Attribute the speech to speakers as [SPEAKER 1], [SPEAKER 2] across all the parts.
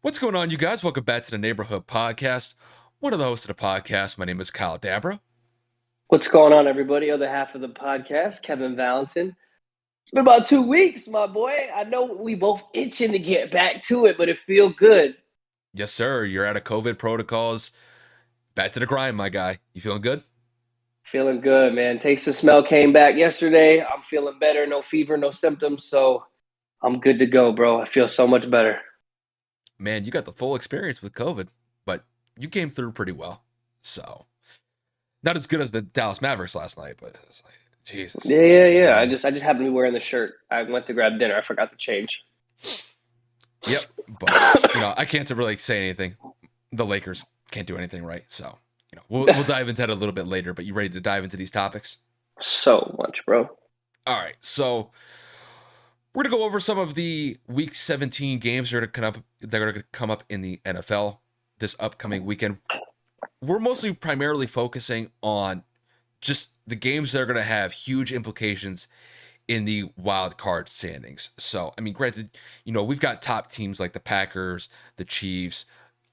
[SPEAKER 1] What's going on, you guys? Welcome back to the Neighborhood Podcast. One of the hosts of the podcast. My name is Kyle Dabra.
[SPEAKER 2] What's going on, everybody? Other half of the podcast, Kevin Valentin. It's been about 2 weeks, my boy. I know we both itching to get back to it, but it feel good.
[SPEAKER 1] Yes, sir. You're out of COVID protocols. Back to the grind, my guy. You feeling good?
[SPEAKER 2] Feeling good, man. Taste and smell came back yesterday. I'm feeling better. No fever, no symptoms. So I'm good to go, bro. I feel so much better.
[SPEAKER 1] Man, you got the full experience with COVID, but you came through pretty well. So, not as good as the Dallas Mavericks last night, but it's like, Jesus.
[SPEAKER 2] Yeah. I
[SPEAKER 1] Man.
[SPEAKER 2] just happened to be wearing the shirt. I went to grab dinner. I forgot to change.
[SPEAKER 1] Yep. But, I can't really say anything. The Lakers can't do anything right. So, we'll dive into that a little bit later, but you ready to dive into these topics?
[SPEAKER 2] So much, bro.
[SPEAKER 1] All right. So, we're going to go over some of the Week 17 games that are going to come up in the NFL this upcoming weekend. We're primarily focusing on just the games that are going to have huge implications in the wild card standings. So, I mean, granted, we've got top teams like the Packers, the Chiefs,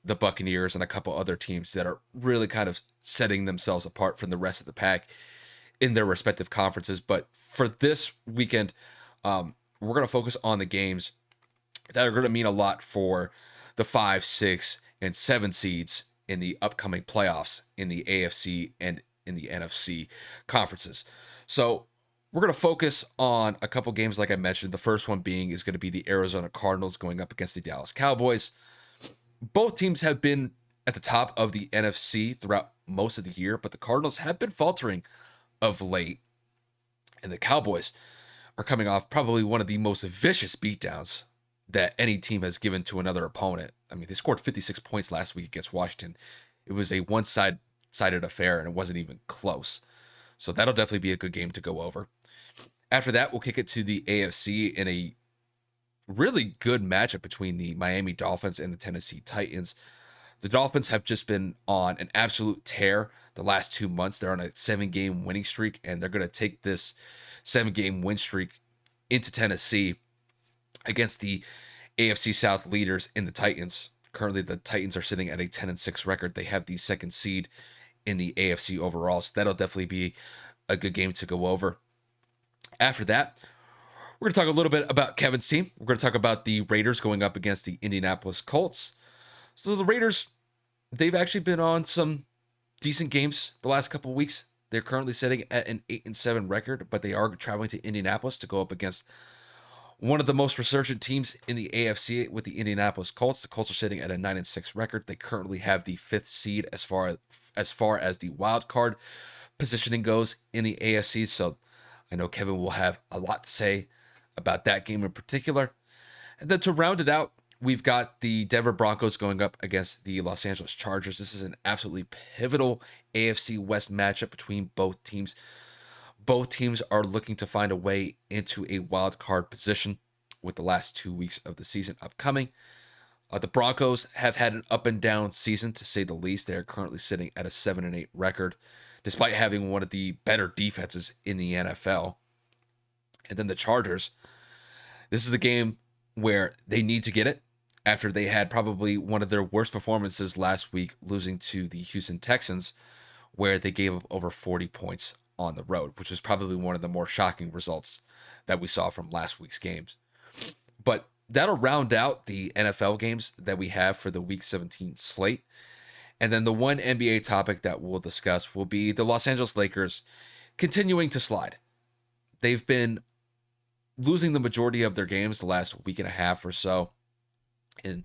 [SPEAKER 1] the Buccaneers, and a couple other teams that are really kind of setting themselves apart from the rest of the pack in their respective conferences. But for this weekend, we're going to focus on the games that are going to mean a lot for the 5, 6, and 7 seeds in the upcoming playoffs in the AFC and in the NFC conferences. So we're going to focus on a couple games like I mentioned. The first one is going to be the Arizona Cardinals going up against the Dallas Cowboys. Both teams have been at the top of the NFC throughout most of the year, but the Cardinals have been faltering of late. And the Cowboys are coming off probably one of the most vicious beatdowns that any team has given to another opponent. I mean, they scored 56 points last week against Washington. It was a one-sided affair, and it wasn't even close. So that'll definitely be a good game to go over. After that, we'll kick it to the AFC in a really good matchup between the Miami Dolphins and the Tennessee Titans. The Dolphins have just been on an absolute tear the last 2 months. They're on a 7-game winning streak, and they're going to take this 7-game win streak into Tennessee against the AFC South leaders in the Titans. Currently, the Titans are sitting at a 10-6 record. They have the second seed in the AFC overall, so that'll definitely be a good game to go over. After that, we're going to talk a little bit about Kevin's team. We're going to talk about the Raiders going up against the Indianapolis Colts. So the Raiders, they've actually been on some decent games the last couple of weeks. They're currently sitting at an 8-7 record, but they are traveling to Indianapolis to go up against one of the most resurgent teams in the AFC with the Indianapolis Colts. The Colts are sitting at a 9-6 record. They currently have the 5th seed as far as the wild card positioning goes in the AFC. So I know Kevin will have a lot to say about that game in particular. And then to round it out, we've got the Denver Broncos going up against the Los Angeles Chargers. This is an absolutely pivotal AFC West matchup between both teams. Both teams are looking to find a way into a wild card position with the last 2 weeks of the season upcoming. The Broncos have had an up and down season, to say the least. They are currently sitting at a 7-8 record, despite having one of the better defenses in the NFL. And then the Chargers, this is a game where they need to get it after they had probably one of their worst performances last week, losing to the Houston Texans, where they gave up over 40 points on the road, which was probably one of the more shocking results that we saw from last week's games. But that'll round out the NFL games that we have for the Week 17 slate. And then the one NBA topic that we'll discuss will be the Los Angeles Lakers continuing to slide. They've been losing the majority of their games the last week and a half or so. And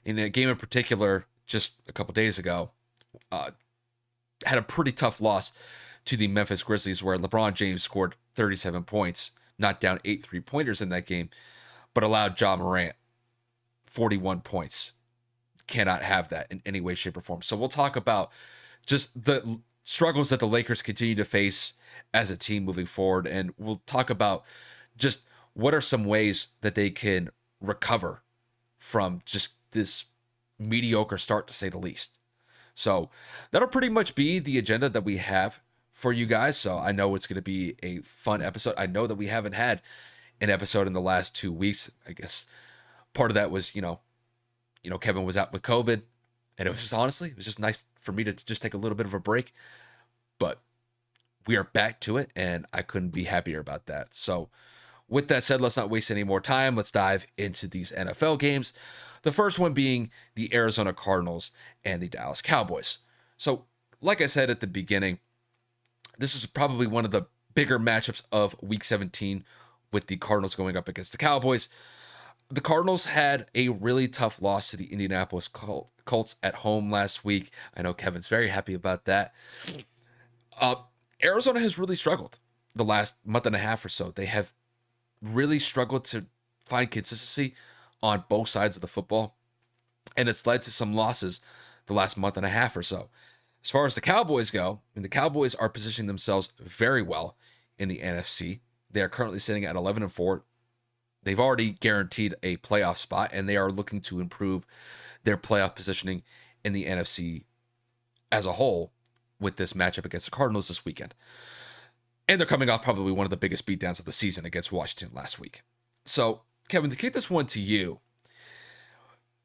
[SPEAKER 1] in a game in particular, just a couple days ago, had a pretty tough loss to the Memphis Grizzlies, where LeBron James scored 37 points, knocked down 8 3-pointers in that game, but allowed Ja Morant 41 points. Cannot have that in any way, shape, or form. So we'll talk about just the struggles that the Lakers continue to face as a team moving forward, and we'll talk about just what are some ways that they can recover from just this mediocre start, to say the least. So that'll pretty much be the agenda that we have for you guys. So I know it's going to be a fun episode. I know that we haven't had an episode in the last 2 weeks. I guess part of that was, Kevin was out with COVID, and it was just honestly, it was just nice for me to just take a little bit of a break. But we are back to it, and I couldn't be happier about that. So, with that said, let's not waste any more time. Let's dive into these NFL games. The first one being the Arizona Cardinals and the Dallas Cowboys. So, like I said at the beginning, this is probably one of the bigger matchups of Week 17 with the Cardinals going up against the Cowboys. The Cardinals had a really tough loss to the Indianapolis Colts at home last week. I know Kevin's very happy about that. Uh, Arizona has really struggled the last month and a half or so. They have really struggled to find consistency on both sides of the football, and it's led to some losses the last month and a half or so. As far as the Cowboys go, and the Cowboys are positioning themselves very well in the NFC. They are currently sitting at 11-4. They've already guaranteed a playoff spot, and they are looking to improve their playoff positioning in the NFC as a whole with this matchup against the Cardinals this weekend. And they're coming off probably one of the biggest beatdowns of the season against Washington last week. So, Kevin, to kick this one to you,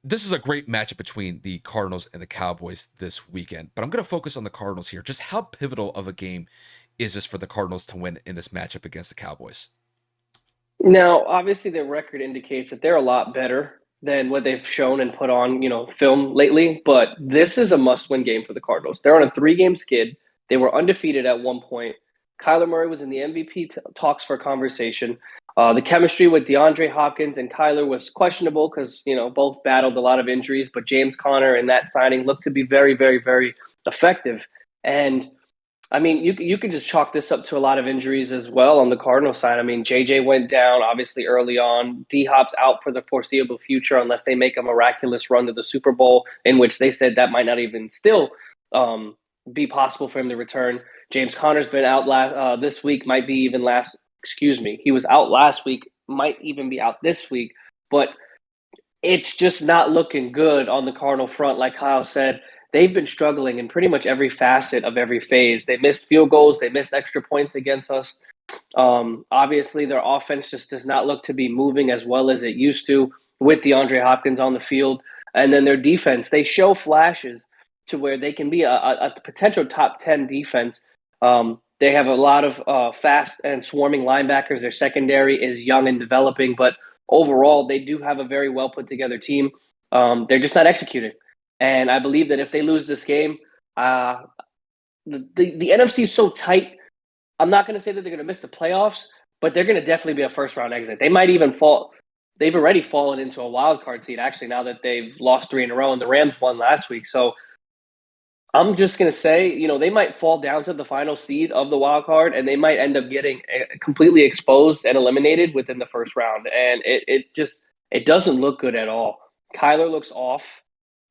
[SPEAKER 1] this is a great matchup between the Cardinals and the Cowboys this weekend, but I'm going to focus on the Cardinals here. Just how pivotal of a game is this for the Cardinals to win in this matchup against the Cowboys?
[SPEAKER 2] Now, obviously, their record indicates that they're a lot better than what they've shown and put on, film lately. But this is a must-win game for the Cardinals. They're on a 3-game skid. They were undefeated at one point. Kyler Murray was in the MVP talks for conversation. The chemistry with DeAndre Hopkins and Kyler was questionable because, both battled a lot of injuries. But James Conner and that signing looked to be very, very, very effective. And I mean, you could just chalk this up to a lot of injuries as well on the Cardinal side. I mean, JJ went down obviously early on. D Hop's out for the foreseeable future unless they make a miraculous run to the Super Bowl, in which they said that might not even still be possible for him to return. James Conner's been out this week, might be even last. Excuse me, he was out last week, might even be out this week, but it's just not looking good on the Cardinal front, like Kyle said. They've been struggling in pretty much every facet of every phase. They missed field goals. They missed extra points against us. Obviously, their offense just does not look to be moving as well as it used to with DeAndre Hopkins on the field. And then their defense, they show flashes to where they can be a potential top 10 defense. They have a lot of fast and swarming linebackers. Their secondary is young and developing, but overall, they do have a very well put together team. They're just not executing. And I believe that if they lose this game, the NFC is so tight. I'm not going to say that they're going to miss the playoffs, but they're going to definitely be a first-round exit. They might even fall. They've already fallen into a wild card seed, actually, now that they've lost 3 in a row, and the Rams won last week. So I'm just going to say, they might fall down to the final seed of the wild card, and they might end up getting completely exposed and eliminated within the first round. And it doesn't look good at all. Kyler looks off.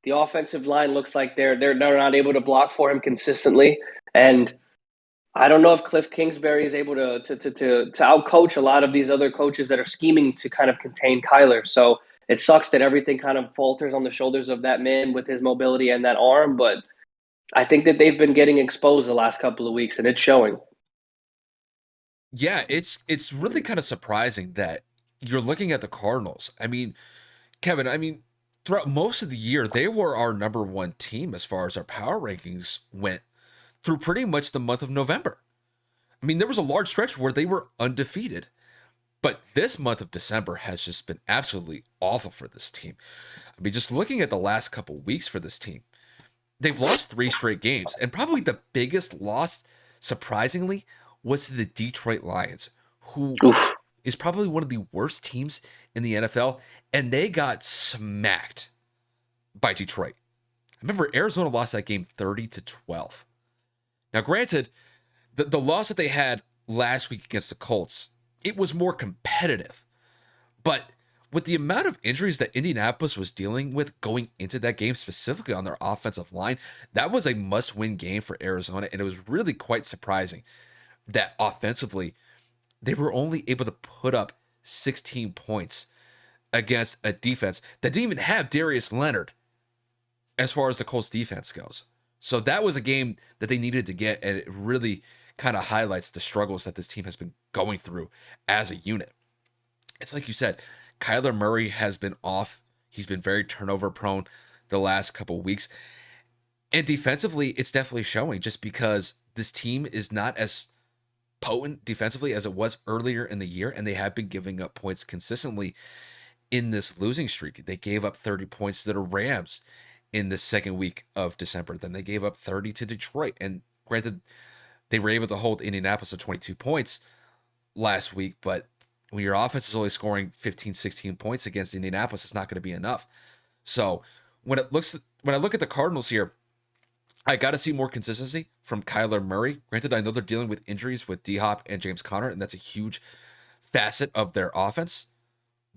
[SPEAKER 2] The offensive line looks like they're not able to block for him consistently, and I don't know if Cliff Kingsbury is able to outcoach a lot of these other coaches that are scheming to kind of contain Kyler. So it sucks that everything kind of falters on the shoulders of that man with his mobility and that arm, but I think that they've been getting exposed the last couple of weeks, and it's showing.
[SPEAKER 1] Yeah, it's really kind of surprising that you're looking at the Cardinals. I mean, Kevin, throughout most of the year, they were our number one team as far as our power rankings went through pretty much the month of November. I mean, there was a large stretch where they were undefeated, but this month of December has just been absolutely awful for this team. I mean, just looking at the last couple weeks for this team, they've lost 3 straight games, and probably the biggest loss, surprisingly, was to the Detroit Lions, who
[SPEAKER 2] Oof.
[SPEAKER 1] is probably one of the worst teams in the NFL, and they got smacked by Detroit. I remember Arizona lost that game 30-12. Now, granted, the loss that they had last week against the Colts, it was more competitive. But with the amount of injuries that Indianapolis was dealing with going into that game, specifically on their offensive line, that was a must-win game for Arizona, and it was really quite surprising that offensively, they were only able to put up 16 points against a defense that didn't even have Darius Leonard as far as the Colts defense goes. So that was a game that they needed to get, and it really kind of highlights the struggles that this team has been going through as a unit. It's like you said, Kyler Murray has been off. He's been very turnover prone the last couple weeks. And defensively, it's definitely showing just because this team is not as potent defensively as it was earlier in the year, and they have been giving up points consistently in this losing streak. They gave up 30 points to the Rams in the second week of December. Then they gave up 30 to Detroit. And granted, they were able to hold Indianapolis to 22 points last week, but when your offense is only scoring 15, 16 points against Indianapolis, it's not going to be enough. So when I look at the Cardinals here, I got to see more consistency from Kyler Murray. Granted, I know they're dealing with injuries with D-Hop and James Conner, and that's a huge facet of their offense.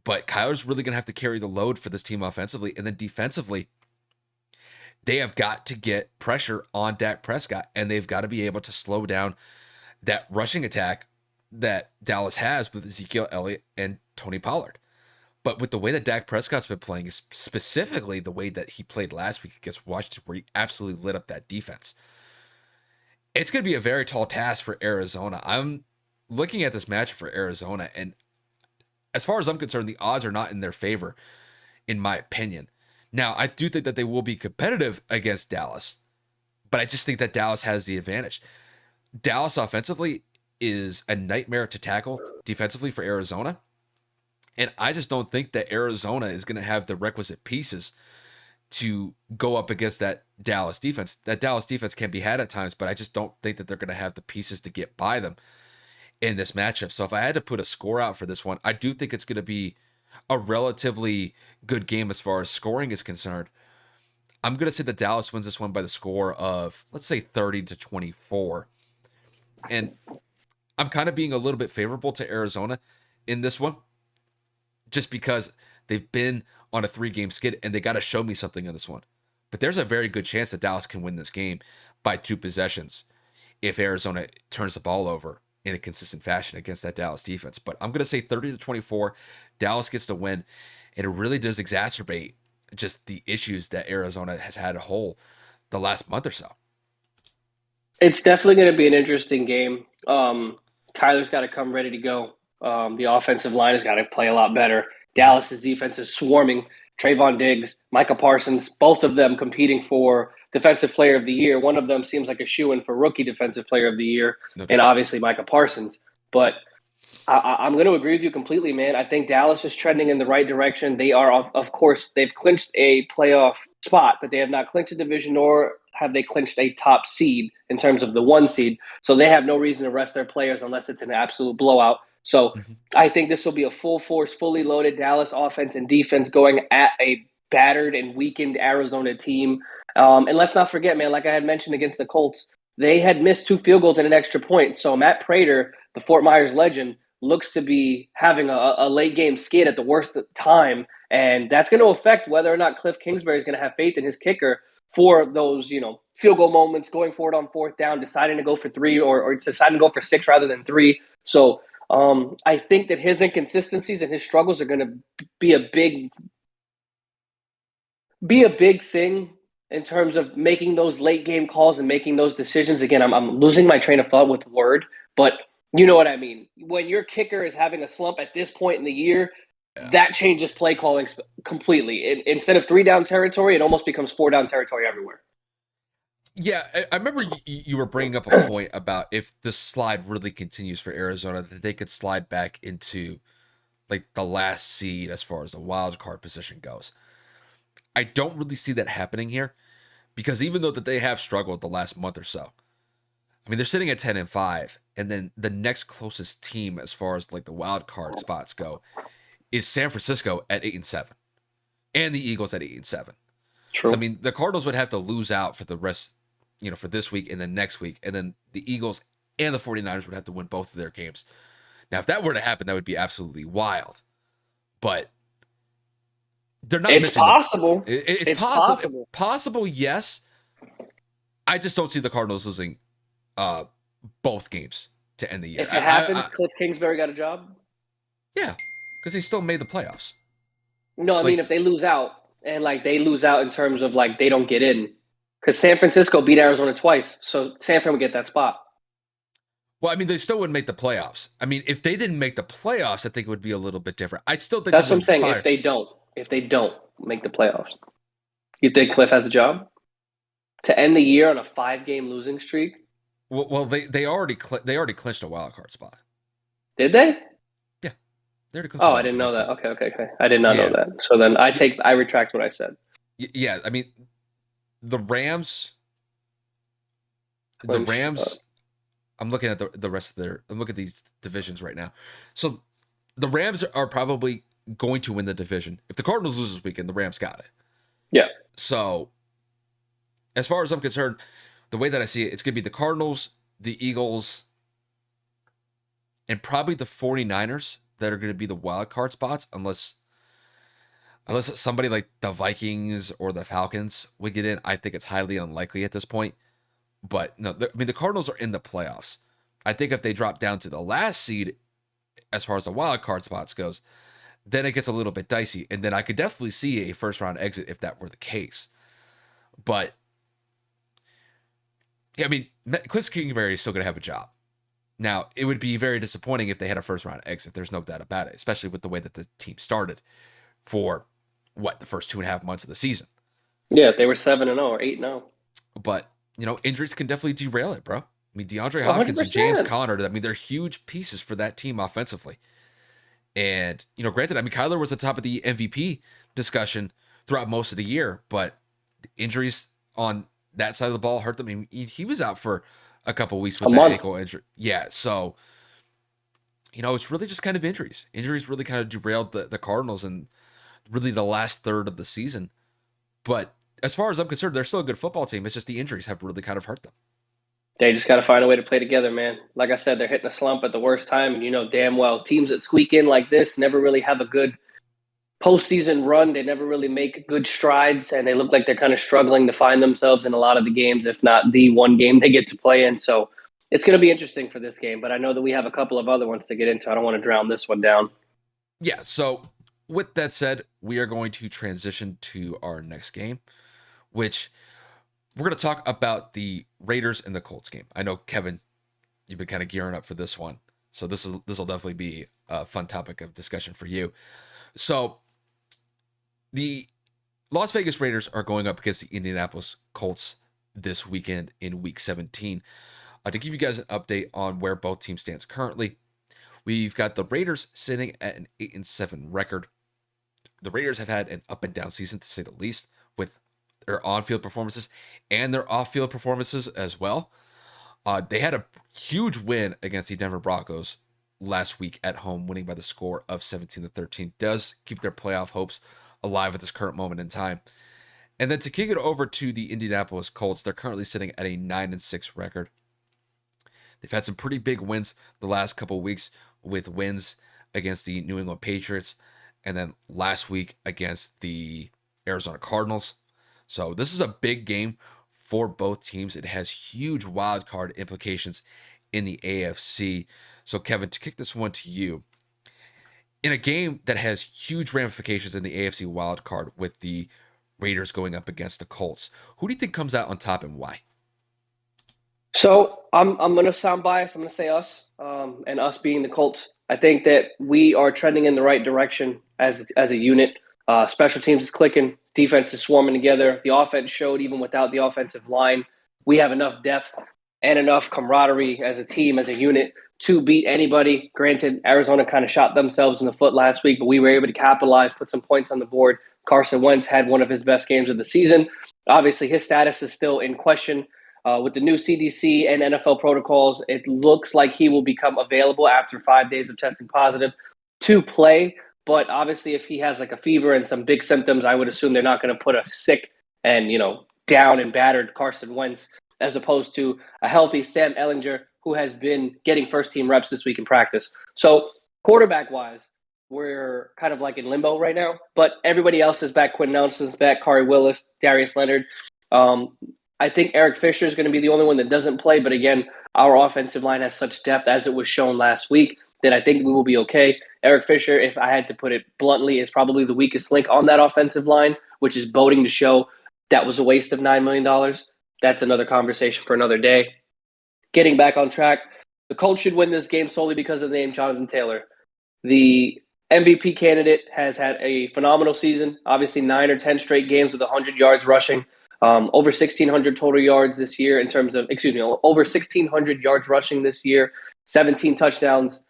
[SPEAKER 1] But Kyler's really going to have to carry the load for this team offensively. And then defensively, they have got to get pressure on Dak Prescott, and they've got to be able to slow down that rushing attack that Dallas has with Ezekiel Elliott and Tony Pollard. But with the way that Dak Prescott's been playing, specifically the way that he played last week against Washington, where he absolutely lit up that defense, it's going to be a very tall task for Arizona. I'm looking at this matchup for Arizona, and as far as I'm concerned, the odds are not in their favor, in my opinion. Now, I do think that they will be competitive against Dallas, but I just think that Dallas has the advantage. Dallas offensively is a nightmare to tackle defensively for Arizona. And I just don't think that Arizona is going to have the requisite pieces to go up against that Dallas defense. That Dallas defense can be had at times, but I just don't think that they're going to have the pieces to get by them in this matchup. So if I had to put a score out for this one, I do think it's going to be a relatively good game as far as scoring is concerned. I'm going to say that Dallas wins this one by the score of, let's say, 30-24. And I'm kind of being a little bit favorable to Arizona in this one, just because they've been on a 3-game skid and they got to show me something in this one. But there's a very good chance that Dallas can win this game by 2 possessions if Arizona turns the ball over in a consistent fashion against that Dallas defense. But I'm going to say 30-24. Dallas gets the win, and it really does exacerbate just the issues that Arizona has had a whole the last month or so.
[SPEAKER 2] It's definitely going to be an interesting game. Kyler's got to come ready to go. The offensive line has got to play a lot better. Dallas's defense is swarming. Trayvon Diggs, Micah Parsons, both of them competing for Defensive Player of the Year. One of them seems like a shoo-in for Rookie Defensive Player of the Year, and obviously Micah Parsons. But I'm going to agree with you completely, man. I think Dallas is trending in the right direction. They are, of course, they've clinched a playoff spot, but they have not clinched a division, nor have they clinched a top seed in terms of the 1 seed. So they have no reason to rest their players unless it's an absolute blowout. So I think this will be a full force, fully loaded Dallas offense and defense going at a battered and weakened Arizona team. And let's not forget, man, like I had mentioned against the Colts, they had missed 2 field goals and an extra point. So Matt Prater, the Fort Myers legend, looks to be having a late game skid at the worst time. And that's going to affect whether or not Cliff Kingsbury is going to have faith in his kicker for those, field goal moments, going forward on 4th down, deciding to go for 3 or deciding to go for 6 rather than 3. So I think that his inconsistencies and his struggles are going to be a big thing in terms of making those late game calls and making those decisions. Again, I'm losing my train of thought with the word, but you know what I mean. When your kicker is having a slump at this point in the year, that changes play calling completely. Instead of 3 down territory, it almost becomes 4 down territory everywhere.
[SPEAKER 1] Yeah, I remember you were bringing up a point about if the slide really continues for Arizona, that they could slide back into like the last seed as far as the wild card position goes. I don't really see that happening here, because even though that they have struggled the last month or so, I mean, they're sitting at 10-5, and then the next closest team as far as like the wild card spots go is San Francisco at 8-7, and the Eagles at 8-7.
[SPEAKER 2] True.
[SPEAKER 1] So I mean, the Cardinals would have to lose out for the rest, for this week and then next week, and then the Eagles and the 49ers would have to win both of their games. Now, if that were to happen, that would be absolutely wild. But they're not missing.
[SPEAKER 2] Possible.
[SPEAKER 1] It's possible. Possible, yes. I just don't see the Cardinals losing both games to end the year.
[SPEAKER 2] If it happens, Cliff Kingsbury got a job?
[SPEAKER 1] Yeah, because he still made the playoffs.
[SPEAKER 2] No, I mean, if they lose out, and they lose out in terms of they don't get in, because San Francisco beat Arizona twice, so San Fran would get that spot.
[SPEAKER 1] Well, I mean, they still wouldn't make the playoffs. I mean, if they didn't make the playoffs, I think it would be a little bit different. I still think
[SPEAKER 2] that's what I'm saying. If they don't, make the playoffs. You think Cliff has a job to end the year on a 5-game losing streak?
[SPEAKER 1] Well, they already clinched a wild card spot.
[SPEAKER 2] Did they?
[SPEAKER 1] Yeah, they already clinched a
[SPEAKER 2] Oh, I
[SPEAKER 1] wild
[SPEAKER 2] didn't know
[SPEAKER 1] card
[SPEAKER 2] that.
[SPEAKER 1] spot.
[SPEAKER 2] Okay. I did not know
[SPEAKER 1] Yeah,
[SPEAKER 2] that. So then I retract what I said.
[SPEAKER 1] yeah. I mean, the Rams, the
[SPEAKER 2] Clinched.
[SPEAKER 1] Rams. I'm looking at the rest of their. I'm looking at these divisions right now. So the Rams are probably going to win the division. If the Cardinals lose this weekend, the Rams got it.
[SPEAKER 2] Yeah.
[SPEAKER 1] So as far as I'm concerned, the way that I see it, it's going to be the Cardinals, the Eagles, and probably the 49ers that are going to be the wild card spots, unless somebody like the Vikings or the Falcons would get in. I think it's highly unlikely at this point. But no, I mean, the Cardinals are in the playoffs. I think if they drop down to the last seed, as far as the wild card spots goes, then it gets a little bit dicey. And then I could definitely see a first round exit if that were the case. But yeah, I mean, Cliff Kingsbury is still going to have a job. Now, it would be very disappointing if they had a first round exit. There's no doubt about it, especially with the way that the team started for the first 2.5 months of the season.
[SPEAKER 2] Yeah, they were 7-0 or 8-0.
[SPEAKER 1] But, injuries can definitely derail it, bro. I mean, DeAndre Hopkins and James
[SPEAKER 2] 100%.
[SPEAKER 1] Conner, I mean, they're huge pieces for that team offensively. And, granted, I mean, Kyler was at the top of the MVP discussion throughout most of the year, but the injuries on that side of the ball hurt them. I mean, he was out for a couple of weeks with that ankle injury. Yeah, so, it's really just kind of injuries. Injuries really kind of derailed the Cardinals and really the last third of the season. But as far as I'm concerned, they're still a good football team. It's just the injuries have really kind of hurt them.
[SPEAKER 2] They just got to find a way to play together, man. Like I said, they're hitting a slump at the worst time. And you know damn well teams that squeak in like this never really have a good postseason run. They never really make good strides. And they look like they're kind of struggling to find themselves in a lot of the games, if not the one game they get to play in. So it's going to be interesting for this game. But I know that we have a couple of other ones to get into. I don't want to drown this one down.
[SPEAKER 1] Yeah, so with that said, we are going to transition to our next game, which we're going to talk about the Raiders and the Colts game. I know, Kevin, you've been kind of gearing up for this one. So this will definitely be a fun topic of discussion for you. So the Las Vegas Raiders are going up against the Indianapolis Colts this weekend in Week 17. To give you guys an update on where both teams stand currently, we've got the Raiders sitting at an 8-7 record. The Raiders have had an up and down season, to say the least, with their on-field performances and their off-field performances as well. They had a huge win against the Denver Broncos last week at home, winning by the score of 17-13. Does keep their playoff hopes alive at this current moment in time. And then to kick it over to the Indianapolis Colts, they're currently sitting at a 9-6 record. They've had some pretty big wins the last couple of weeks, with wins against the New England Patriots and then last week against the Arizona Cardinals. So this is a big game for both teams. It has huge wild card implications in the AFC. So Kevin, to kick this one to you, in a game that has huge ramifications in the AFC wild card with the Raiders going up against the Colts, who do you think comes out on top and why?
[SPEAKER 2] So I'm going to sound biased. I'm going to say us, and us being the Colts. I think that we are trending in the right direction as a unit. Special teams is clicking. Defense is swarming together. The offense showed even without the offensive line. We have enough depth and enough camaraderie as a team, as a unit, to beat anybody. Granted, Arizona kind of shot themselves in the foot last week, but we were able to capitalize, put some points on the board. Carson Wentz had one of his best games of the season. Obviously, his status is still in question. With the new CDC and NFL protocols, it looks like he will become available after 5 days of testing positive to play. But obviously, if he has like a fever and some big symptoms, I would assume they're not going to put a sick and, down and battered Carson Wentz, as opposed to a healthy Sam Ehlinger, who has been getting first-team reps this week in practice. So quarterback-wise, we're kind of like in limbo right now. But everybody else is back. Quentin Nelson's back, Kari Willis, Darius Leonard. I think Eric Fisher is going to be the only one that doesn't play. But again, our offensive line has such depth, as it was shown last week, that I think we will be okay. Eric Fisher, if I had to put it bluntly, is probably the weakest link on that offensive line, which is boding to show that was a waste of $9 million. That's another conversation for another day. Getting back on track, the Colts should win this game solely because of the name Jonathan Taylor. The MVP candidate, has had a phenomenal season. Obviously, 9 or 10 straight games with 100 yards rushing. Over 1,600 total yards this year over 1,600 yards rushing this year, 17 touchdowns.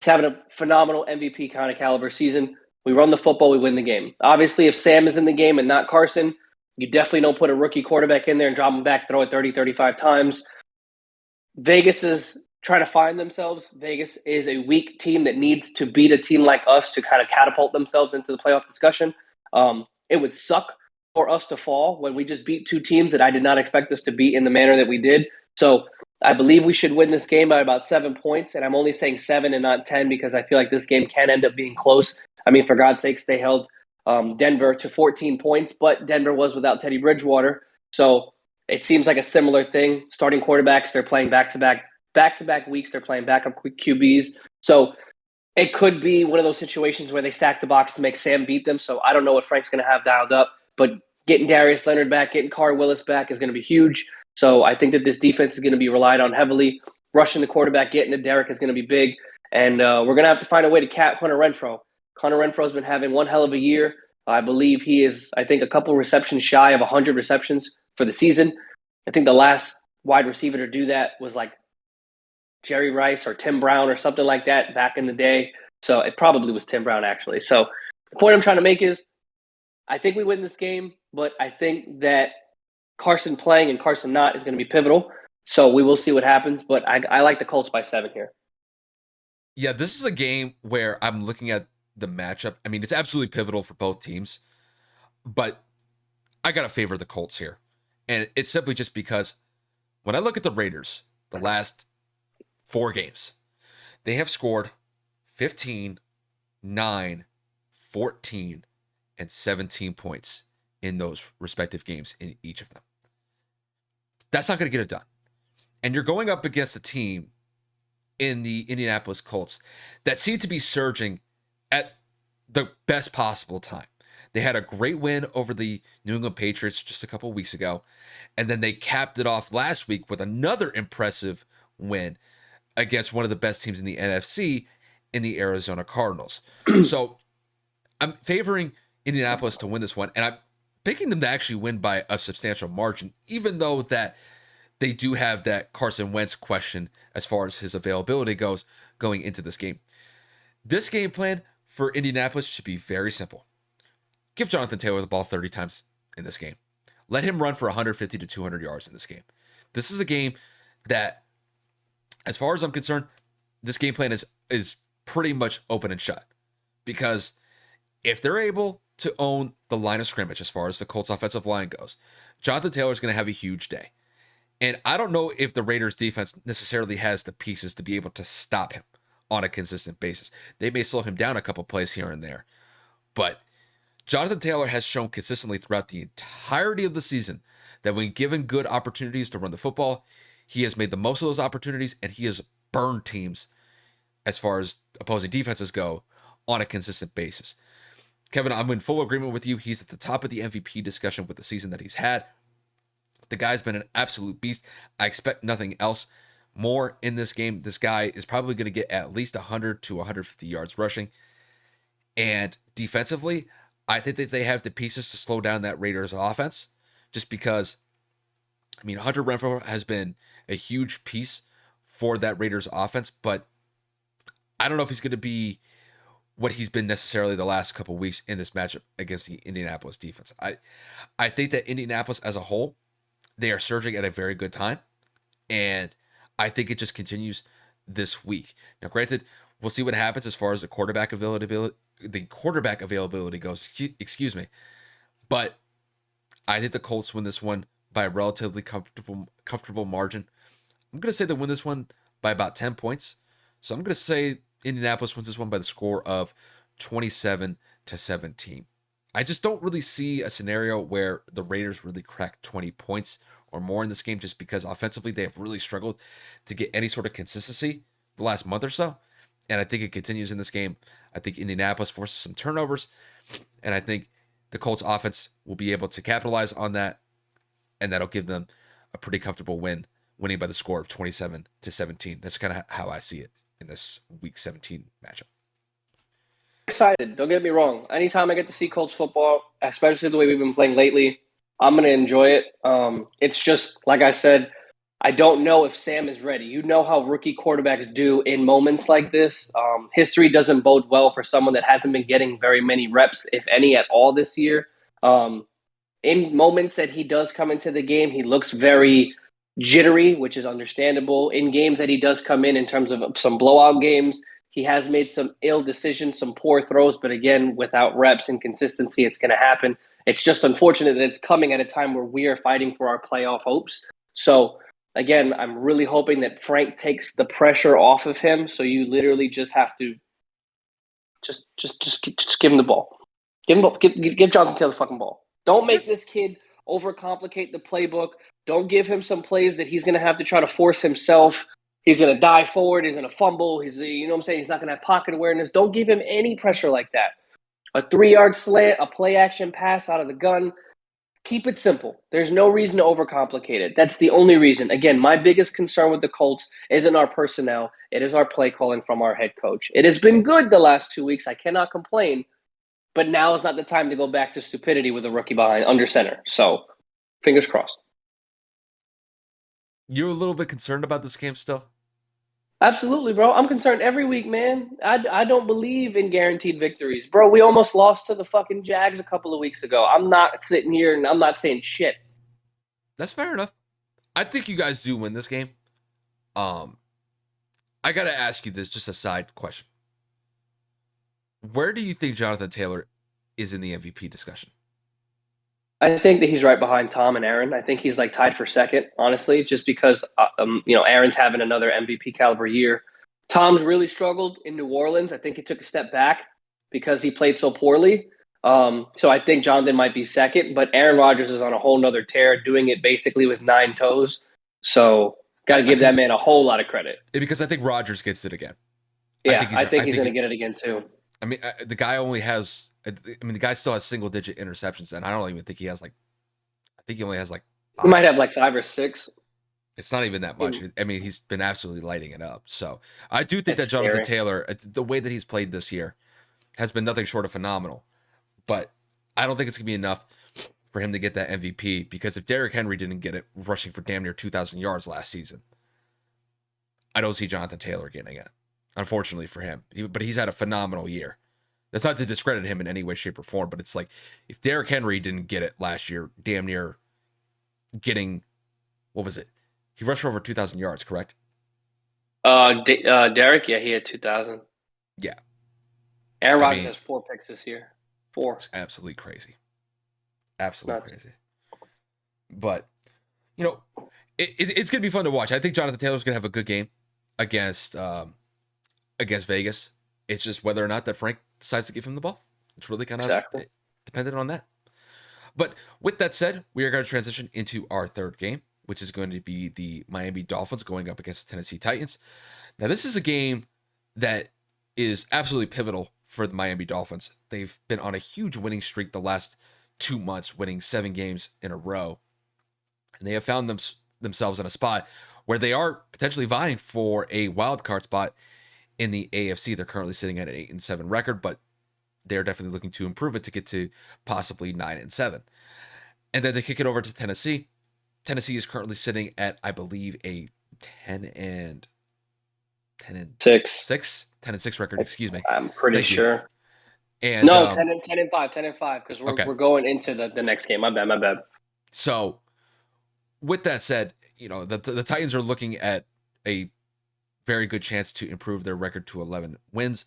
[SPEAKER 2] He's having a phenomenal MVP kind of caliber season. We run the football, we win the game. Obviously, if Sam is in the game and not Carson, you definitely don't put a rookie quarterback in there and drop him back, throw it 30, 35 times. Vegas is trying to find themselves. Vegas is a weak team that needs to beat a team like us to kind of catapult themselves into the playoff discussion. It would suck for us to fall when we just beat two teams that I did not expect us to beat in the manner that we did. So I believe we should win this game by about 7 points, and I'm only saying 7 and not 10 because I feel like this game can end up being close. I mean, for God's sakes, they held Denver to 14 points, but Denver was without Teddy Bridgewater. So it seems like a similar thing. Starting quarterbacks, they're playing back-to-back weeks. They're playing backup QBs. So it could be one of those situations where they stack the box to make Sam beat them. So I don't know what Frank's going to have dialed up, but getting Darius Leonard back, getting Carr Willis back is going to be huge. So I think that this defense is going to be relied on heavily. Rushing the quarterback, getting to Derek is going to be big. And we're going to have to find a way to cap Hunter Renfrow. Hunter Renfrow has been having one hell of a year. I believe he is, a couple receptions shy of 100 receptions for the season. I think the last wide receiver to do that was like Jerry Rice or Tim Brown or something like that back in the day. So it probably was Tim Brown, actually. So the point I'm trying to make is I think we win this game, but I think that Carson playing and Carson not is going to be pivotal. So we will see what happens, but I like the Colts by 7 here.
[SPEAKER 1] Yeah, this is a game where I'm looking at the matchup. I mean, it's absolutely pivotal for both teams, but I got to favor the Colts here. And it's simply just because when I look at the Raiders, the last 4 games, they have scored 15, 9, 14, and 17 points in those respective games in each of them. That's not going to get it done. And you're going up against a team in the Indianapolis Colts that seem to be surging at the best possible time. They had a great win over the New England Patriots just a couple of weeks ago, and then they capped it off last week with another impressive win against one of the best teams in the NFC in the Arizona Cardinals. So I'm favoring Indianapolis to win this one, and I'm picking them to actually win by a substantial margin, even though that they do have that Carson Wentz question as far as his availability goes going into this game. This game plan for Indianapolis should be very simple. Give Jonathan Taylor the ball 30 times in this game. Let him run for 150 to 200 yards in this game. This is a game that, as far as I'm concerned, this game plan is pretty much open and shut. Because if they're able to own the line of scrimmage as far as the Colts offensive line goes, Jonathan Taylor is going to have a huge day. And I don't know if the Raiders defense necessarily has the pieces to be able to stop him on a consistent basis. They may slow him down a couple plays here and there, but Jonathan Taylor has shown consistently throughout the entirety of the season that when given good opportunities to run the football, he has made the most of those opportunities, and he has burned teams as far as opposing defenses go on a consistent basis. Kevin, I'm in full agreement with you. He's at the top of the MVP discussion with the season that he's had. The guy's been an absolute beast. I expect nothing else more in this game. This guy is probably going to get at least 100 to 150 yards rushing. And defensively, I think that they have the pieces to slow down that Raiders offense, just because, I mean, Hunter Renfrow has been a huge piece for that Raiders offense, but I don't know if he's going to be what he's been necessarily the last couple of weeks in this matchup against the Indianapolis defense. I think that Indianapolis as a whole, they are surging at a very good time, and I think it just continues this week. Now, granted, we'll see what happens as far as the quarterback availability goes. Excuse me, but I think the Colts win this one by a relatively comfortable margin. I'm going to say they win this one by about 10 points. So I'm going to say Indianapolis wins this one by the score of 27-17. I just don't really see a scenario where the Raiders really crack 20 points or more in this game, just because offensively they have really struggled to get any sort of consistency the last month or so. And I think it continues in this game. I think Indianapolis forces some turnovers, and I think the Colts offense will be able to capitalize on that, and that'll give them a pretty comfortable win, winning by the score of 27-17. That's kind of how I see it in this Week 17 matchup.
[SPEAKER 2] excited. Don't get me wrong. Anytime I get to see Colts football, especially the way we've been playing lately, I'm going to enjoy it. It's just, like I said, I don't know if Sam is ready. You know how rookie quarterbacks do in moments like this. History doesn't bode well for someone that hasn't been getting very many reps, if any at all this year. In moments that he does come into the game, he looks very jittery, which is understandable. In games that he does come in terms of some blowout games, he has made some ill decisions, some poor throws, but again, without reps and consistency, it's going to happen. It's just unfortunate that it's coming at a time where we are fighting for our playoff hopes. So, again, I'm really hoping that Frank takes the pressure off of him. So you literally just have to just give him the ball. Give Jonathan Taylor the fucking ball. Don't make this kid overcomplicate the playbook. Don't give him some plays that he's going to have to try to force himself. He's going to dive forward. He's going to fumble. You know what I'm saying? He's not going to have pocket awareness. Don't give him any pressure like that. A 3-yard slant, a play action pass out of the gun. Keep it simple. There's no reason to overcomplicate it. That's the only reason. Again, my biggest concern with the Colts isn't our personnel. It is our play calling from our head coach. It has been good the last 2 weeks. I cannot complain. But now is not the time to go back to stupidity with a rookie behind under center. So, fingers crossed.
[SPEAKER 1] You're a little bit concerned about this game still?
[SPEAKER 2] Absolutely, bro. I'm concerned every week, man. I don't believe in guaranteed victories. Bro, we almost lost to the fucking Jags a couple of weeks ago. I'm not sitting here and I'm not saying shit.
[SPEAKER 1] That's fair enough. I think you guys do win this game. I got to ask you this, just a side question. Where do you think Jonathan Taylor is in the MVP discussion?
[SPEAKER 2] I think that he's right behind Tom and Aaron. I think he's like tied for second, honestly, just because Aaron's having another MVP caliber year. Tom's really struggled in New Orleans. I think he took a step back because he played so poorly. So I think Jonathan might be second, but Aaron Rodgers is on a whole nother tear, doing it basically with 9 toes. So got to give that man a whole lot of credit.
[SPEAKER 1] Because I think Rodgers gets it again.
[SPEAKER 2] Yeah, I think he's going to get it again too.
[SPEAKER 1] I mean, the guy only has. the guy still has single-digit interceptions, and I don't even think he has I think he only has 5.
[SPEAKER 2] He might have 5 or 6.
[SPEAKER 1] It's not even that much. I mean, he's been absolutely lighting it up. So I do think that Jonathan Taylor, the way that he's played this year, has been nothing short of phenomenal. But I don't think it's gonna be enough for him to get that MVP, because if Derrick Henry didn't get it rushing for damn near 2,000 yards last season, I don't see Jonathan Taylor getting it. Unfortunately for him, but he's had a phenomenal year. That's not to discredit him in any way, shape, or form, but it's like if Derrick Henry didn't get it last year, damn near getting, what was it? He rushed for over 2,000 yards, correct?
[SPEAKER 2] Derrick, yeah, he had 2,000.
[SPEAKER 1] Yeah.
[SPEAKER 2] Aaron Rodgers has 4 picks this year. 4.
[SPEAKER 1] It's absolutely crazy. Absolutely crazy. But, it's going to be fun to watch. I think Jonathan Taylor's going to have a good game against Vegas. It's just whether or not that Frank decides to give him the ball. It's really kind of dependent on that. But with that said, we are going to transition into our third game, which is going to be the Miami Dolphins going up against the Tennessee Titans. Now, this is a game that is absolutely pivotal for the Miami Dolphins. They've been on a huge winning streak the last 2 months, winning 7 games in a row. And they have found themselves in a spot where they are potentially vying for a wild card spot in the AFC. They're currently sitting at an 8-7 record, but they're definitely looking to improve it to get to possibly 9-7. And then they kick it over to Tennessee. Tennessee is currently sitting at, I believe, a 10-6 record. Excuse me.
[SPEAKER 2] I'm pretty sure.
[SPEAKER 1] And
[SPEAKER 2] no, 10-5, because we're going into the next game. My bad.
[SPEAKER 1] So, with that said, the Titans are looking at a very good chance to improve their record to 11 wins.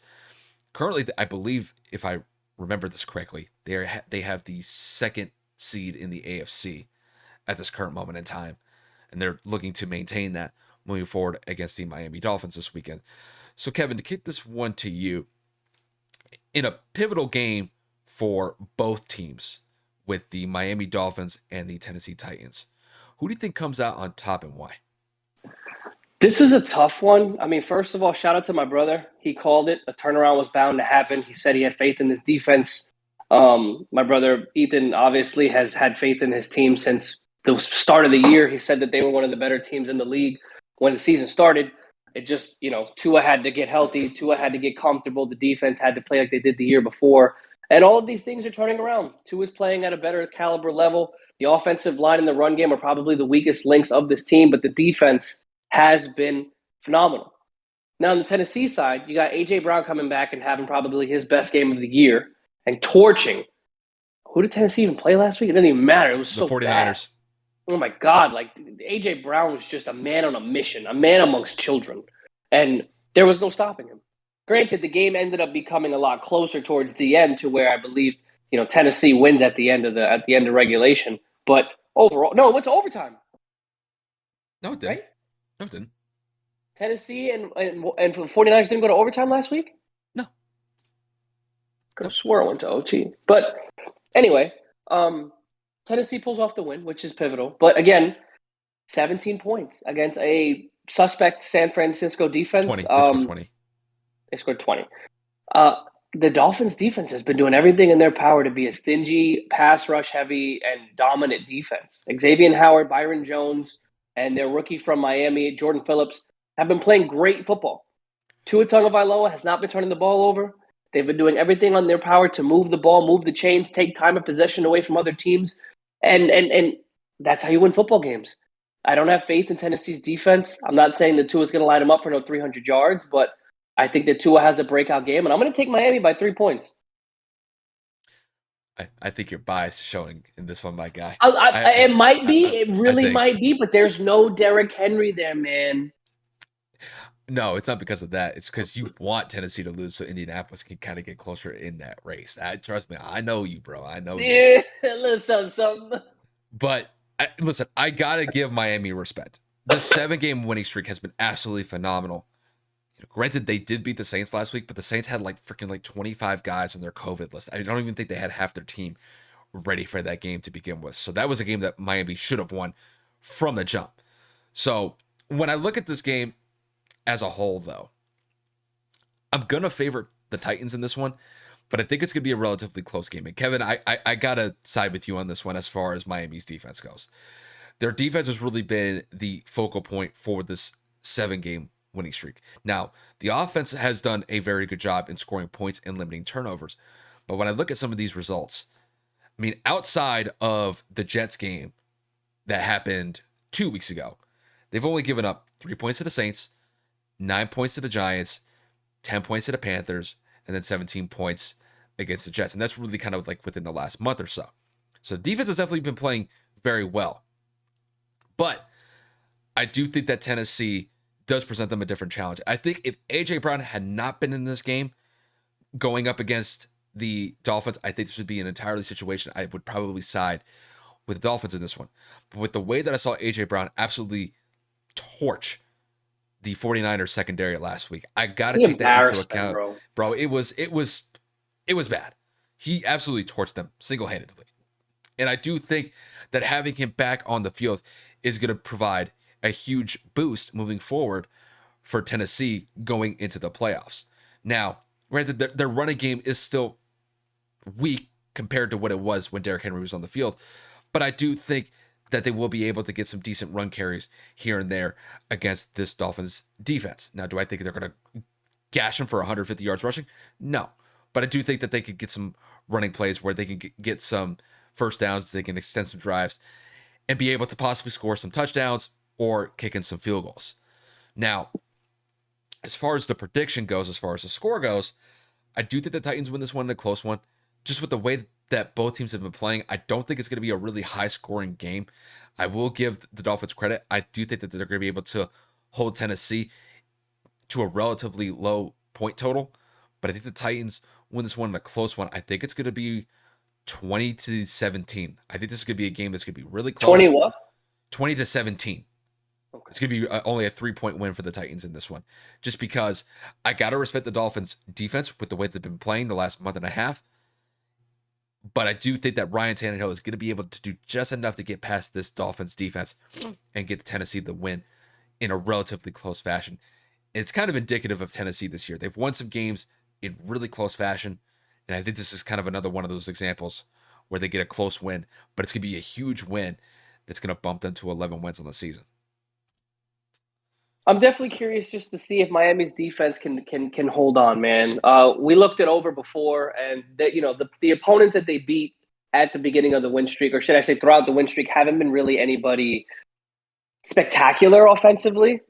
[SPEAKER 1] Currently, I believe, if I remember this correctly, they have the 2nd seed in the AFC at this current moment in time, and they're looking to maintain that moving forward against the Miami Dolphins this weekend. So, Kevin, to kick this one to you, in a pivotal game for both teams with the Miami Dolphins and the Tennessee Titans, who do you think comes out on top and why?
[SPEAKER 2] This is a tough one. I mean, first of all, shout out to my brother. He called it. A turnaround was bound to happen. He said he had faith in this defense. My brother, Ethan, obviously has had faith in his team since the start of the year. He said that they were one of the better teams in the league when the season started. It just, Tua had to get healthy. Tua had to get comfortable. The defense had to play like they did the year before. And all of these things are turning around. Tua's playing at a better caliber level. The offensive line and the run game are probably the weakest links of this team, but the defense has been phenomenal. Now, on the Tennessee side, you got A.J. Brown coming back and having probably his best game of the year and torching. Who did Tennessee even play last week? It didn't even matter. It was so
[SPEAKER 1] 49ers.
[SPEAKER 2] bad. Oh, my God. Like, A.J. Brown was just a man on a mission, a man amongst children. And there was no stopping him. Granted, the game ended up becoming a lot closer towards the end to where I believe, Tennessee wins at the end of regulation. But overall, no, it went to overtime.
[SPEAKER 1] No, it didn't.
[SPEAKER 2] Right?
[SPEAKER 1] No, it didn't.
[SPEAKER 2] Tennessee and 49ers didn't go to overtime last week?
[SPEAKER 1] No.
[SPEAKER 2] Could have swore I went to OT. But anyway, Tennessee pulls off the win, which is pivotal. But again, 17 points against a suspect San Francisco defense.
[SPEAKER 1] 20. They scored 20.
[SPEAKER 2] They scored 20. The Dolphins defense has been doing everything in their power to be a stingy, pass rush heavy, and dominant defense. Xavier Howard, Byron Jones, and their rookie from Miami, Jordan Phillips, have been playing great football. Tua Tagovailoa has not been turning the ball over. They've been doing everything on their power to move the ball, move the chains, take time of possession away from other teams. And that's how you win football games. I don't have faith in Tennessee's defense. I'm not saying that Tua's going to light them up for no 300 yards, but I think that Tua has a breakout game, and I'm going to take Miami by 3 points.
[SPEAKER 1] I think your bias is showing in this one, my guy.
[SPEAKER 2] It might be. It really might be, but there's no Derrick Henry there, man.
[SPEAKER 1] No, it's not because of that. It's because you want Tennessee to lose so Indianapolis can kind of get closer in that race. Trust me, I know you, bro. I know you.
[SPEAKER 2] Listen, something.
[SPEAKER 1] But listen, I got to give Miami respect. The 7-game winning streak has been absolutely phenomenal. Granted, they did beat the Saints last week, but the Saints had like 25 guys on their COVID list. I don't even think they had half their team ready for that game to begin with. So that was a game that Miami should have won from the jump. So when I look at this game as a whole, though, I'm going to favor the Titans in this one, but I think it's going to be a relatively close game. And Kevin, I got to side with you on this one as far as Miami's defense goes. Their defense has really been the focal point for this 7-game winning streak. Now, the offense has done a very good job in scoring points and limiting turnovers. But when I look at some of these results, I mean, outside of the Jets game that happened 2 weeks ago, they've only given up 3 points to the Saints, 9 points to the Giants, 10 points to the Panthers, and then 17 points against the Jets. And that's really kind of like within the last month or so. So the defense has definitely been playing very well. But I do think that Tennessee does present them a different challenge. I think if A.J. Brown had not been in this game going up against the Dolphins, I think this would be an entirely situation. I would probably side with the Dolphins in this one. But with the way that I saw A.J. Brown absolutely torch the 49ers secondary last week, I got to take that into account. Bro, it was bad. He absolutely torched them single-handedly. And I do think that having him back on the field is going to provide a huge boost moving forward for Tennessee going into the playoffs. Now, granted, their running game is still weak compared to what it was when Derrick Henry was on the field, but I do think that they will be able to get some decent run carries here and there against this Dolphins defense. Now, do I think they're going to gash them for 150 yards rushing? No, but I do think that they could get some running plays where they can get some first downs, they can extend some drives, and be able to possibly score some touchdowns or kick in some field goals. Now, as far as the prediction goes, as far as the score goes, I do think the Titans win this one in a close one. Just with the way that both teams have been playing, I don't think it's going to be a really high-scoring game. I will give the Dolphins credit. I do think that they're going to be able to hold Tennessee to a relatively low point total, but I think the Titans win this one in a close one. I think it's going to be 20-17. I think this is going to be a game that's going to be really close.
[SPEAKER 2] 20 what?
[SPEAKER 1] 20-17. Okay. It's going to be only a 3-point win for the Titans in this one, just because I got to respect the Dolphins' defense with the way they've been playing the last month and a half. But I do think that Ryan Tannehill is going to be able to do just enough to get past this Dolphins defense and get Tennessee the win in a relatively close fashion. It's kind of indicative of Tennessee this year. They've won some games in really close fashion, and I think this is kind of another one of those examples where they get a close win, but it's going to be a huge win that's going to bump them to 11 wins on the season.
[SPEAKER 2] I'm definitely curious just to see if Miami's defense can hold on, man. We looked it over before, and the opponents that they beat at the beginning of the win streak, or should I say throughout the win streak, haven't been really anybody spectacular offensively.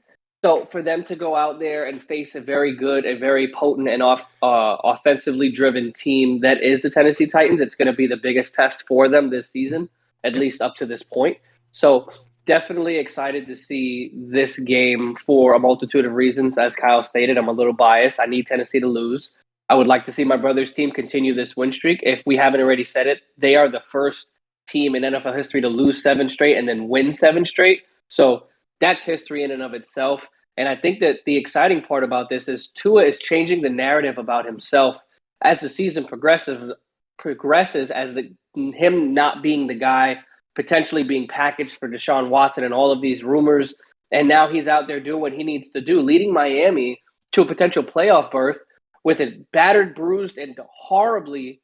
[SPEAKER 2] So for them to go out there and face a very good, a very potent and offensively driven team that is the Tennessee Titans, it's going to be the biggest test for them this season, at least up to this point. So definitely excited to see this game for a multitude of reasons. As Kyle stated, I'm a little biased. I need Tennessee to lose. I would like to see my brother's team continue this win streak. If we haven't already said it, they are the first team in NFL history to lose 7 straight and then win 7 straight. So that's history in and of itself. And I think that the exciting part about this is Tua is changing the narrative about himself as the season progresses as him not being the guy, potentially being packaged for Deshaun Watson and all of these rumors. And now he's out there doing what he needs to do, leading Miami to a potential playoff berth with a battered, bruised, and horribly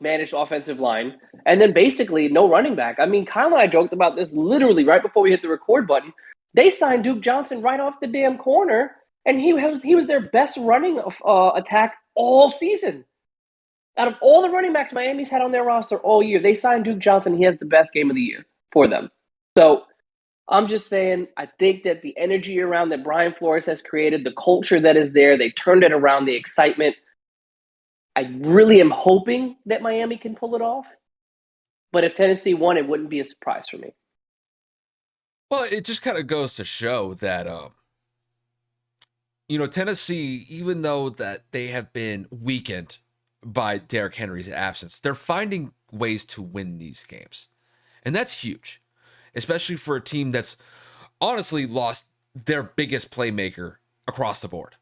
[SPEAKER 2] managed offensive line, and then basically no running back. I mean, Kyle and I joked about this literally right before we hit the record button. They signed Duke Johnson right off the damn corner, and he was their best running attack all season. Out of all the running backs Miami's had on their roster all year, they signed Duke Johnson. He has the best game of the year for them. So I'm just saying, I think that the energy around that Brian Flores has created, the culture that is there, they turned it around, the excitement. I really am hoping that Miami can pull it off. But if Tennessee won, it wouldn't be a surprise for me.
[SPEAKER 1] Well, it just kind of goes to show that, Tennessee, even though that they have been weakened by Derrick Henry's absence, they're finding ways to win these games. And that's huge, especially for a team that's honestly lost their biggest playmaker across the board.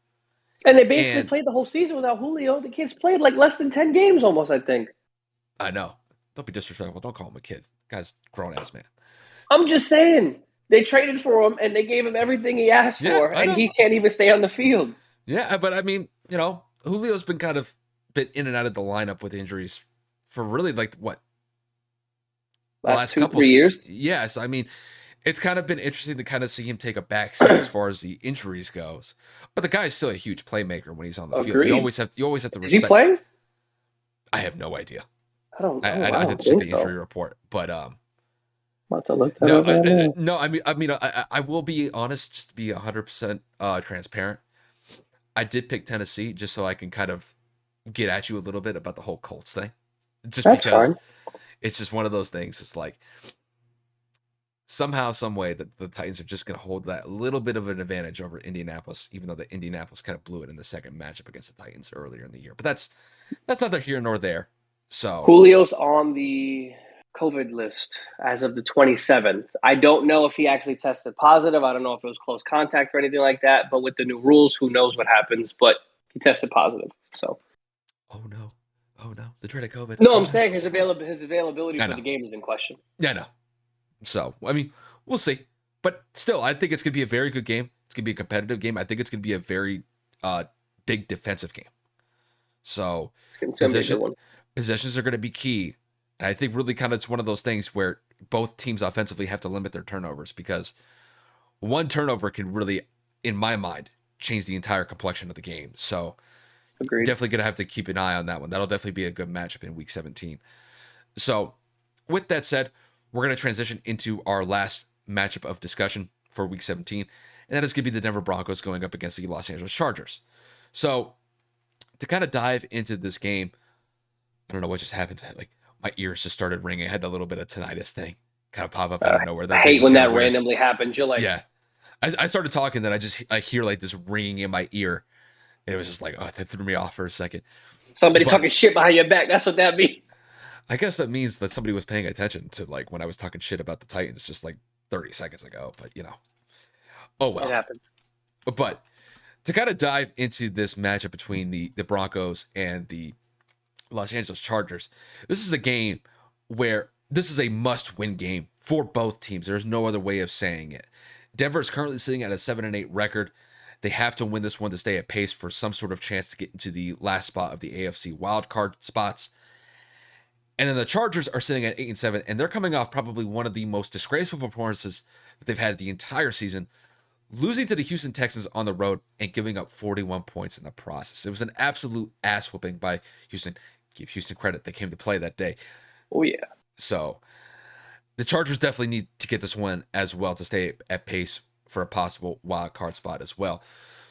[SPEAKER 2] And they basically played the whole season without Julio. The kid's played like less than 10 games almost, I think.
[SPEAKER 1] I know. Don't be disrespectful. Don't call him a kid. Guy's grown-ass man.
[SPEAKER 2] I'm just saying. They traded for him, and they gave him everything he asked for, and he can't even stay on the field.
[SPEAKER 1] Yeah, but I mean, Julio's been in and out of the lineup with injuries for really like what?
[SPEAKER 2] Last 2-3 years?
[SPEAKER 1] Yes, I mean, it's kind of been interesting to kind of see him take a backseat as far as the injuries goes. But the guy is still a huge playmaker when he's on the field. You always have to respect.
[SPEAKER 2] Is he playing?
[SPEAKER 1] I have no idea.
[SPEAKER 2] I
[SPEAKER 1] didn't check the injury report, but I will be honest, just to be 100% transparent. I did pick Tennessee just so I can kind of get at you a little bit about the whole Colts thing. Just
[SPEAKER 2] That's
[SPEAKER 1] because
[SPEAKER 2] fine.
[SPEAKER 1] It's just one of those things. It's like somehow, some way that the Titans are just going to hold that little bit of an advantage over Indianapolis, even though the Indianapolis kind of blew it in the second matchup against the Titans earlier in the year. But that's neither here nor there. So
[SPEAKER 2] Julio's on the COVID list as of the 27th. I don't know if he actually tested positive. I don't know if it was close contact or anything like that. But with the new rules, who knows what happens? But he tested positive. So.
[SPEAKER 1] Oh no, the dreaded COVID.
[SPEAKER 2] No, I'm saying his availability for the game is in question.
[SPEAKER 1] Yeah, I know. So I mean, we'll see. But still, I think it's going to be a very good game. It's going to be a competitive game. I think it's going to be a very big defensive game. So possessions are going to be key. And I think really kind of it's one of those things where both teams offensively have to limit their turnovers, because one turnover can really, in my mind, change the entire complexion of the game. So
[SPEAKER 2] Agreed.
[SPEAKER 1] Definitely going to have to keep an eye on that one. That'll definitely be a good matchup in Week 17. So with that said, we're going to transition into our last matchup of discussion for Week 17, and that is going to be the Denver Broncos going up against the Los Angeles Chargers. So to kind of dive into this game, I don't know what just happened. Like my ears just started ringing. I had that little bit of tinnitus thing kind of pop up out of nowhere.
[SPEAKER 2] I hate when that randomly happens. You're like,
[SPEAKER 1] yeah. I started talking, then I hear like this ringing in my ear, and it was just like, oh, that threw me off for a second.
[SPEAKER 2] Somebody talking shit behind your back. That's what that means.
[SPEAKER 1] I guess that means that somebody was paying attention to like when I was talking shit about the Titans just like 30 seconds ago. But oh well.
[SPEAKER 2] It happened.
[SPEAKER 1] But to kind of dive into this matchup between the Broncos and the Los Angeles Chargers, this is a game where this is a must-win game for both teams. There's no other way of saying it. Denver is currently sitting at a 7-8 record. They have to win this one to stay at pace for some sort of chance to get into the last spot of the AFC Wild Card spots. And then the Chargers are sitting at 8-7, and they're coming off probably one of the most disgraceful performances that they've had the entire season, losing to the Houston Texans on the road and giving up 41 points in the process. It was an absolute ass whooping by Houston. Give Houston credit. They came to play that day.
[SPEAKER 2] Oh, yeah.
[SPEAKER 1] So the Chargers definitely need to get this one as well to stay at pace for a possible wild card spot as well.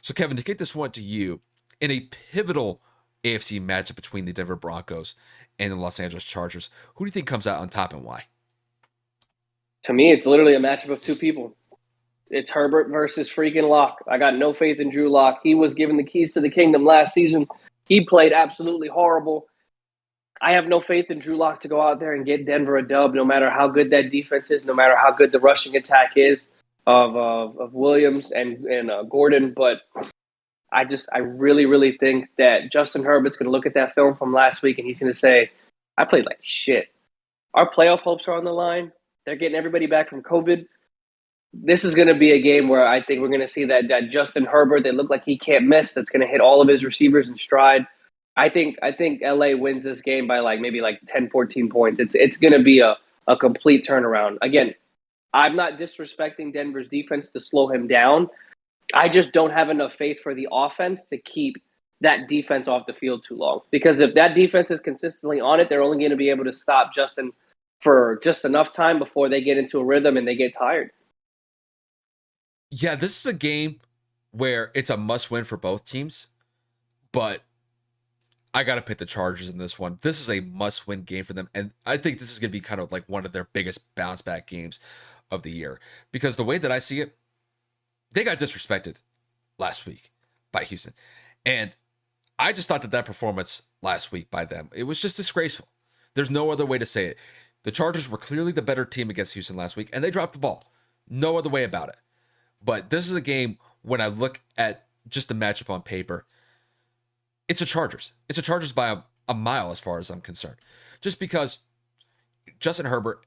[SPEAKER 1] So, Kevin, to get this one to you, in a pivotal AFC matchup between the Denver Broncos and the Los Angeles Chargers, who do you think comes out on top and why?
[SPEAKER 2] To me, it's literally a matchup of two people. It's Herbert versus freaking Locke. I got no faith in Drew Lock. He was given the keys to the kingdom last season. He played absolutely horrible. I have no faith in Drew Lock to go out there and get Denver a dub, no matter how good that defense is, no matter how good the rushing attack is of Williams and Gordon. But I really, really think that Justin Herbert's going to look at that film from last week and he's going to say, I played like shit. Our playoff hopes are on the line. They're getting everybody back from COVID. This is going to be a game where I think we're going to see that Justin Herbert that looked like he can't miss, that's going to hit all of his receivers in stride. I think LA wins this game by maybe 10, 14 points. It's going to be a complete turnaround. Again, I'm not disrespecting Denver's defense to slow him down. I just don't have enough faith for the offense to keep that defense off the field too long. Because if that defense is consistently on it, they're only going to be able to stop Justin for just enough time before they get into a rhythm and they get tired.
[SPEAKER 1] Yeah, this is a game where it's a must-win for both teams, but I got to pick the Chargers in this one. This is a must-win game for them, and I think this is going to be kind of like one of their biggest bounce-back games of the year, because the way that I see it, they got disrespected last week by Houston, and I just thought that performance last week by them, it was just disgraceful. There's no other way to say it. The Chargers were clearly the better team against Houston last week, and they dropped the ball. No other way about it. But this is a game, when I look at just the matchup on paper, it's a Chargers. It's a Chargers by a mile as far as I'm concerned. Just because Justin Herbert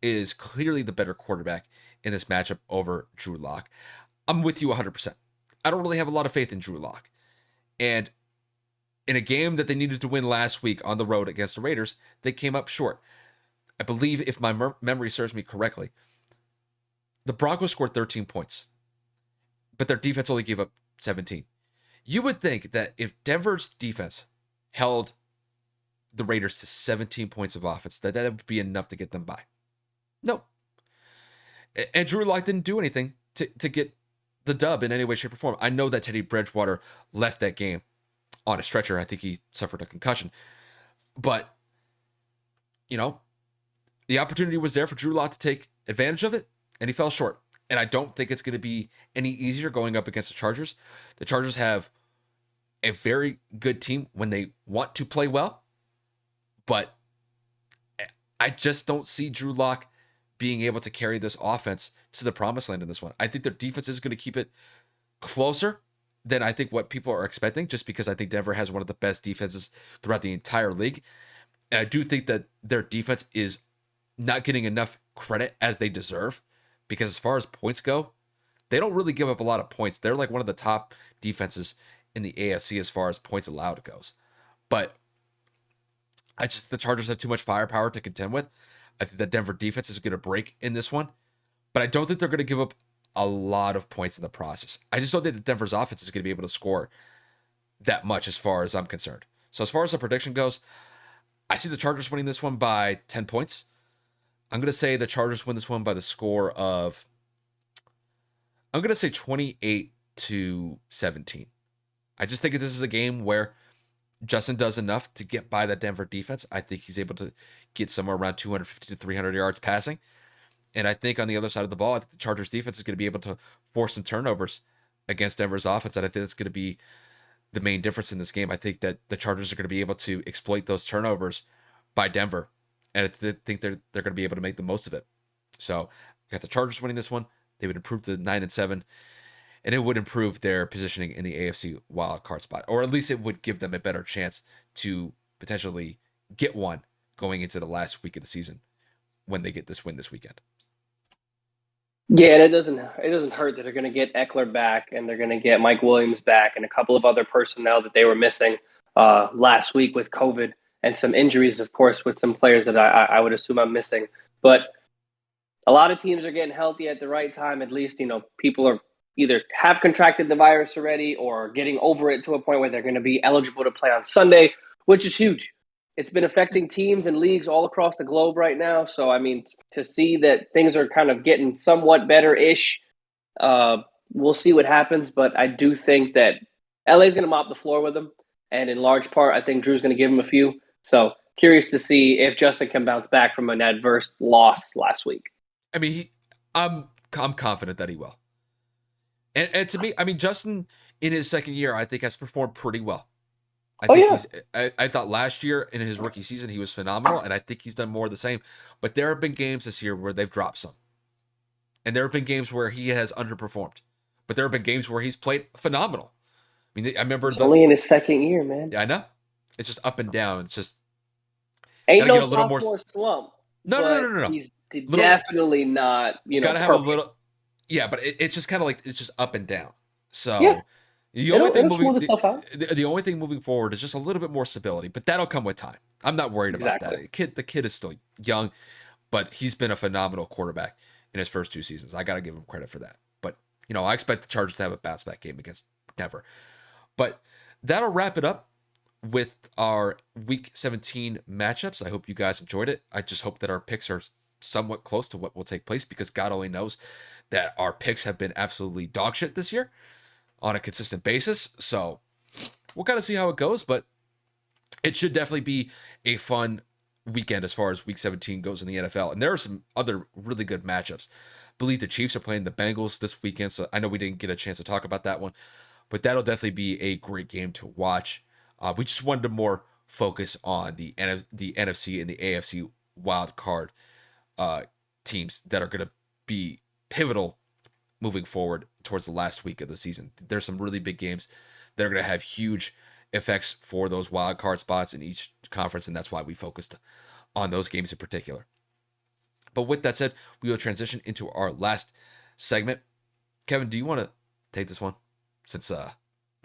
[SPEAKER 1] is clearly the better quarterback in this matchup over Drew Lock. I'm with you 100%. I don't really have a lot of faith in Drew Lock. And in a game that they needed to win last week on the road against the Raiders, they came up short. I believe, if my memory serves me correctly, the Broncos scored 13 points, but their defense only gave up 17. You would think that if Denver's defense held the Raiders to 17 points of offense, that would be enough to get them by. No. And Drew Lock didn't do anything to get the dub in any way, shape, or form. I know that Teddy Bridgewater left that game on a stretcher. I think he suffered a concussion. But, the opportunity was there for Drew Lock to take advantage of it, and he fell short. And I don't think it's going to be any easier going up against the Chargers. The Chargers have a very good team when they want to play well, but I just don't see Drew Lock being able to carry this offense to the promised land in this one. I think their defense is going to keep it closer than I think what people are expecting, just because I think Denver has one of the best defenses throughout the entire league. And I do think that their defense is not getting enough credit as they deserve, because as far as points go, they don't really give up a lot of points. They're like one of the top defenses in the AFC as far as points allowed goes. But the Chargers have too much firepower to contend with. I think the Denver defense is going to break in this one, but I don't think they're going to give up a lot of points in the process. I just don't think that Denver's offense is going to be able to score that much as far as I'm concerned. So as far as the prediction goes, I see the Chargers winning this one by 10 points. I'm going to say the Chargers win this one by the score of, I'm going to say 28-17. I just think this is a game where Justin does enough to get by that Denver defense. I think he's able to get somewhere around 250 to 300 yards passing. And I think on the other side of the ball, I think the Chargers defense is going to be able to force some turnovers against Denver's offense. And I think that's going to be the main difference in this game. I think that the Chargers are going to be able to exploit those turnovers by Denver. And I think they're going to be able to make the most of it. So I got the Chargers winning this one. They would improve to 9-7. And it would improve their positioning in the AFC Wild Card spot. Or at least it would give them a better chance to potentially get one going into the last week of the season when they get this win this weekend.
[SPEAKER 2] Yeah, and it doesn't hurt that they're going to get Eckler back and they're going to get Mike Williams back and a couple of other personnel that they were missing last week with COVID and some injuries, of course, with some players that I would assume I'm missing. But a lot of teams are getting healthy at the right time. At least, people are either have contracted the virus already or getting over it to a point where they're going to be eligible to play on Sunday, which is huge. It's been affecting teams and leagues all across the globe right now. So, I mean, to see that things are kind of getting somewhat better-ish, we'll see what happens. But I do think that LA is going to mop the floor with them. And in large part, I think Drew's going to give him a few. So curious to see if Justin can bounce back from an adverse loss last week.
[SPEAKER 1] I mean, I'm confident that he will. And to me, I mean, Justin in his second year, I think has performed pretty well. I thought last year in his rookie season he was phenomenal, and I think he's done more of the same. But there have been games this year where they've dropped some, and there have been games where he has underperformed. But there have been games where he's played phenomenal. I mean, I remember
[SPEAKER 2] only in his second year, man.
[SPEAKER 1] Yeah, I know. It's just up and down. It's just
[SPEAKER 2] ain't no sophomore slump.
[SPEAKER 1] No.
[SPEAKER 2] He's definitely not.
[SPEAKER 1] Gotta have
[SPEAKER 2] perfect.
[SPEAKER 1] a little. Yeah, but it's just kind of like it's just up and down. So
[SPEAKER 2] yeah.
[SPEAKER 1] The only thing moving forward is just a little bit more stability, but that'll come with time. I'm not worried about that. The kid is still young, but he's been a phenomenal quarterback in his first 2 seasons. I got to give him credit for that. But I expect the Chargers to have a bounce back game against Denver. But that'll wrap it up with our Week 17 matchups. I hope you guys enjoyed it. I just hope that our picks are somewhat close to what will take place, because God only knows that our picks have been absolutely dog shit this year on a consistent basis. So we'll kind of see how it goes, but it should definitely be a fun weekend as far as Week 17 goes in the NFL. And there are some other really good matchups. I believe the Chiefs are playing the Bengals this weekend, so I know we didn't get a chance to talk about that one, but that'll definitely be a great game to watch. We just wanted to more focus on the NFC and the AFC Wild Card teams that are going to be pivotal moving forward towards the last week of the season. There's some really big games that are going to have huge effects for those wild card spots in each conference, and that's why we focused on those games in particular. But with that said, we will transition into our last segment. Kevin, do you want to take this one, since we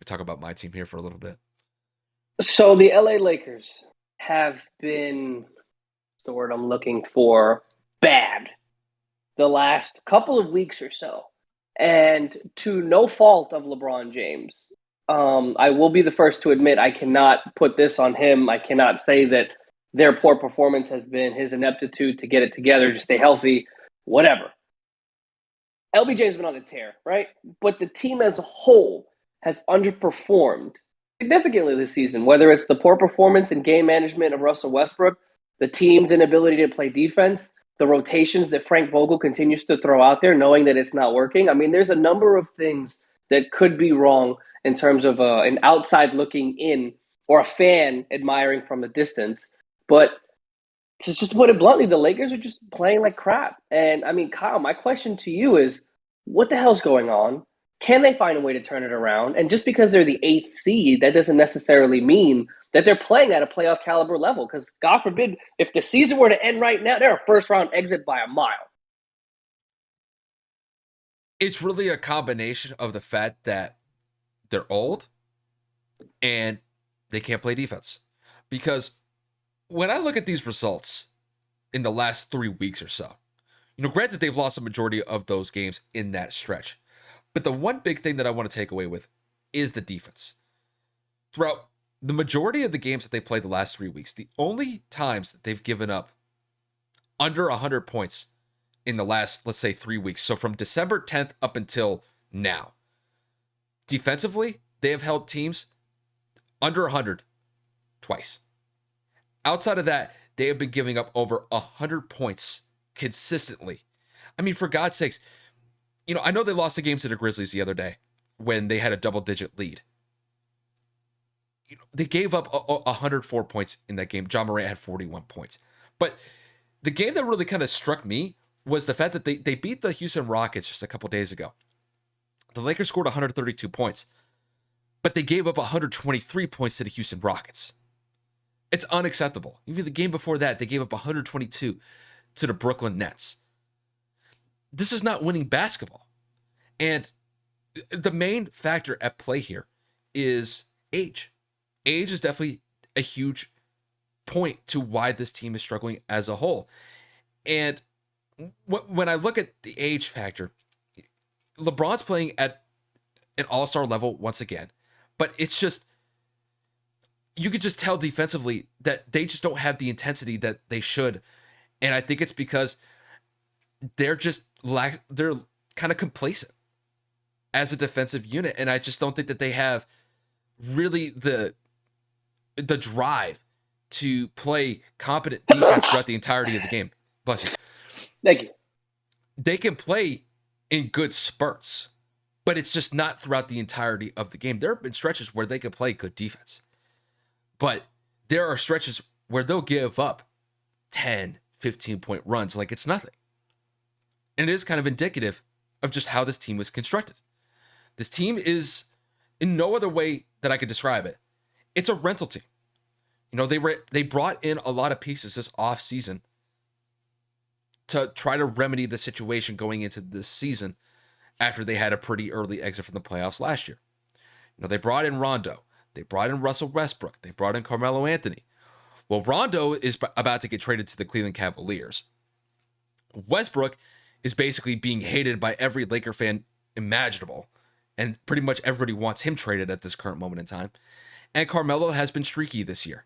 [SPEAKER 1] talk about my team here for a little bit?
[SPEAKER 2] So the LA Lakers have been, what's the word I'm looking for, bad the last couple of weeks or so. And to no fault of LeBron James, I will be the first to admit I cannot put this on him. I cannot say that their poor performance has been his ineptitude to get it together, to stay healthy, whatever. LBJ's been on a tear, right? But the team as a whole has underperformed significantly this season, whether it's the poor performance and game management of Russell Westbrook, the team's inability to play defense, the rotations that Frank Vogel continues to throw out there, knowing that it's not working. I mean, there's a number of things that could be wrong in terms of an outside looking in or a fan admiring from a distance. But to just put it bluntly, the Lakers are just playing like crap. And I mean, Kyle, my question to you is, what the hell's going on? Can they find a way to turn it around? And just because they're the 8th seed, that doesn't necessarily mean that they're playing at a playoff caliber level. Because God forbid, if the season were to end right now, they're a first-round exit by a mile.
[SPEAKER 1] It's really a combination of the fact that they're old and they can't play defense. Because when I look at these results in the last 3 weeks or so, granted they've lost a majority of those games in that stretch. But the one big thing that I want to take away with is the defense. Throughout the majority of the games that they played the last 3 weeks, the only times that they've given up under 100 points in the last, let's say, 3 weeks, so from December 10th up until now, defensively, they have held teams under 100 twice. Outside of that, they have been giving up over 100 points consistently. I mean, for God's sakes, I know they lost the game to the Grizzlies the other day when they had a double-digit lead. They gave up 104 points in that game. John Morant had 41 points. But the game that really kind of struck me was the fact that they beat the Houston Rockets just a couple days ago. The Lakers scored 132 points, but they gave up 123 points to the Houston Rockets. It's unacceptable. Even the game before that, they gave up 122 to the Brooklyn Nets. This is not winning basketball. And the main factor at play here is age. Age is definitely a huge point to why this team is struggling as a whole. And when I look at the age factor, LeBron's playing at an all-star level once again. But it's just, you could just tell defensively that they just don't have the intensity that they should. And I think it's because they're just they're kind of complacent as a defensive unit. And I just don't think that they have really the drive to play competent defense throughout the entirety of the game. Bless you.
[SPEAKER 2] Thank you.
[SPEAKER 1] They can play in good spurts, but it's just not throughout the entirety of the game. There have been stretches where they can play good defense, but there are stretches where they'll give up 10, 15-point runs like it's nothing. And it is kind of indicative of just how this team was constructed. This team is, in no other way that I could describe it, it's a rental team. You know, they brought in a lot of pieces this offseason to try to remedy the situation going into this season after they had a pretty early exit from the playoffs last year. You know, they brought in Rondo. They brought in Russell Westbrook. They brought in Carmelo Anthony. Well, Rondo is about to get traded to the Cleveland Cavaliers. Westbrook is basically being hated by every Laker fan imaginable, and pretty much everybody wants him traded at this current moment in time. And Carmelo has been streaky this year.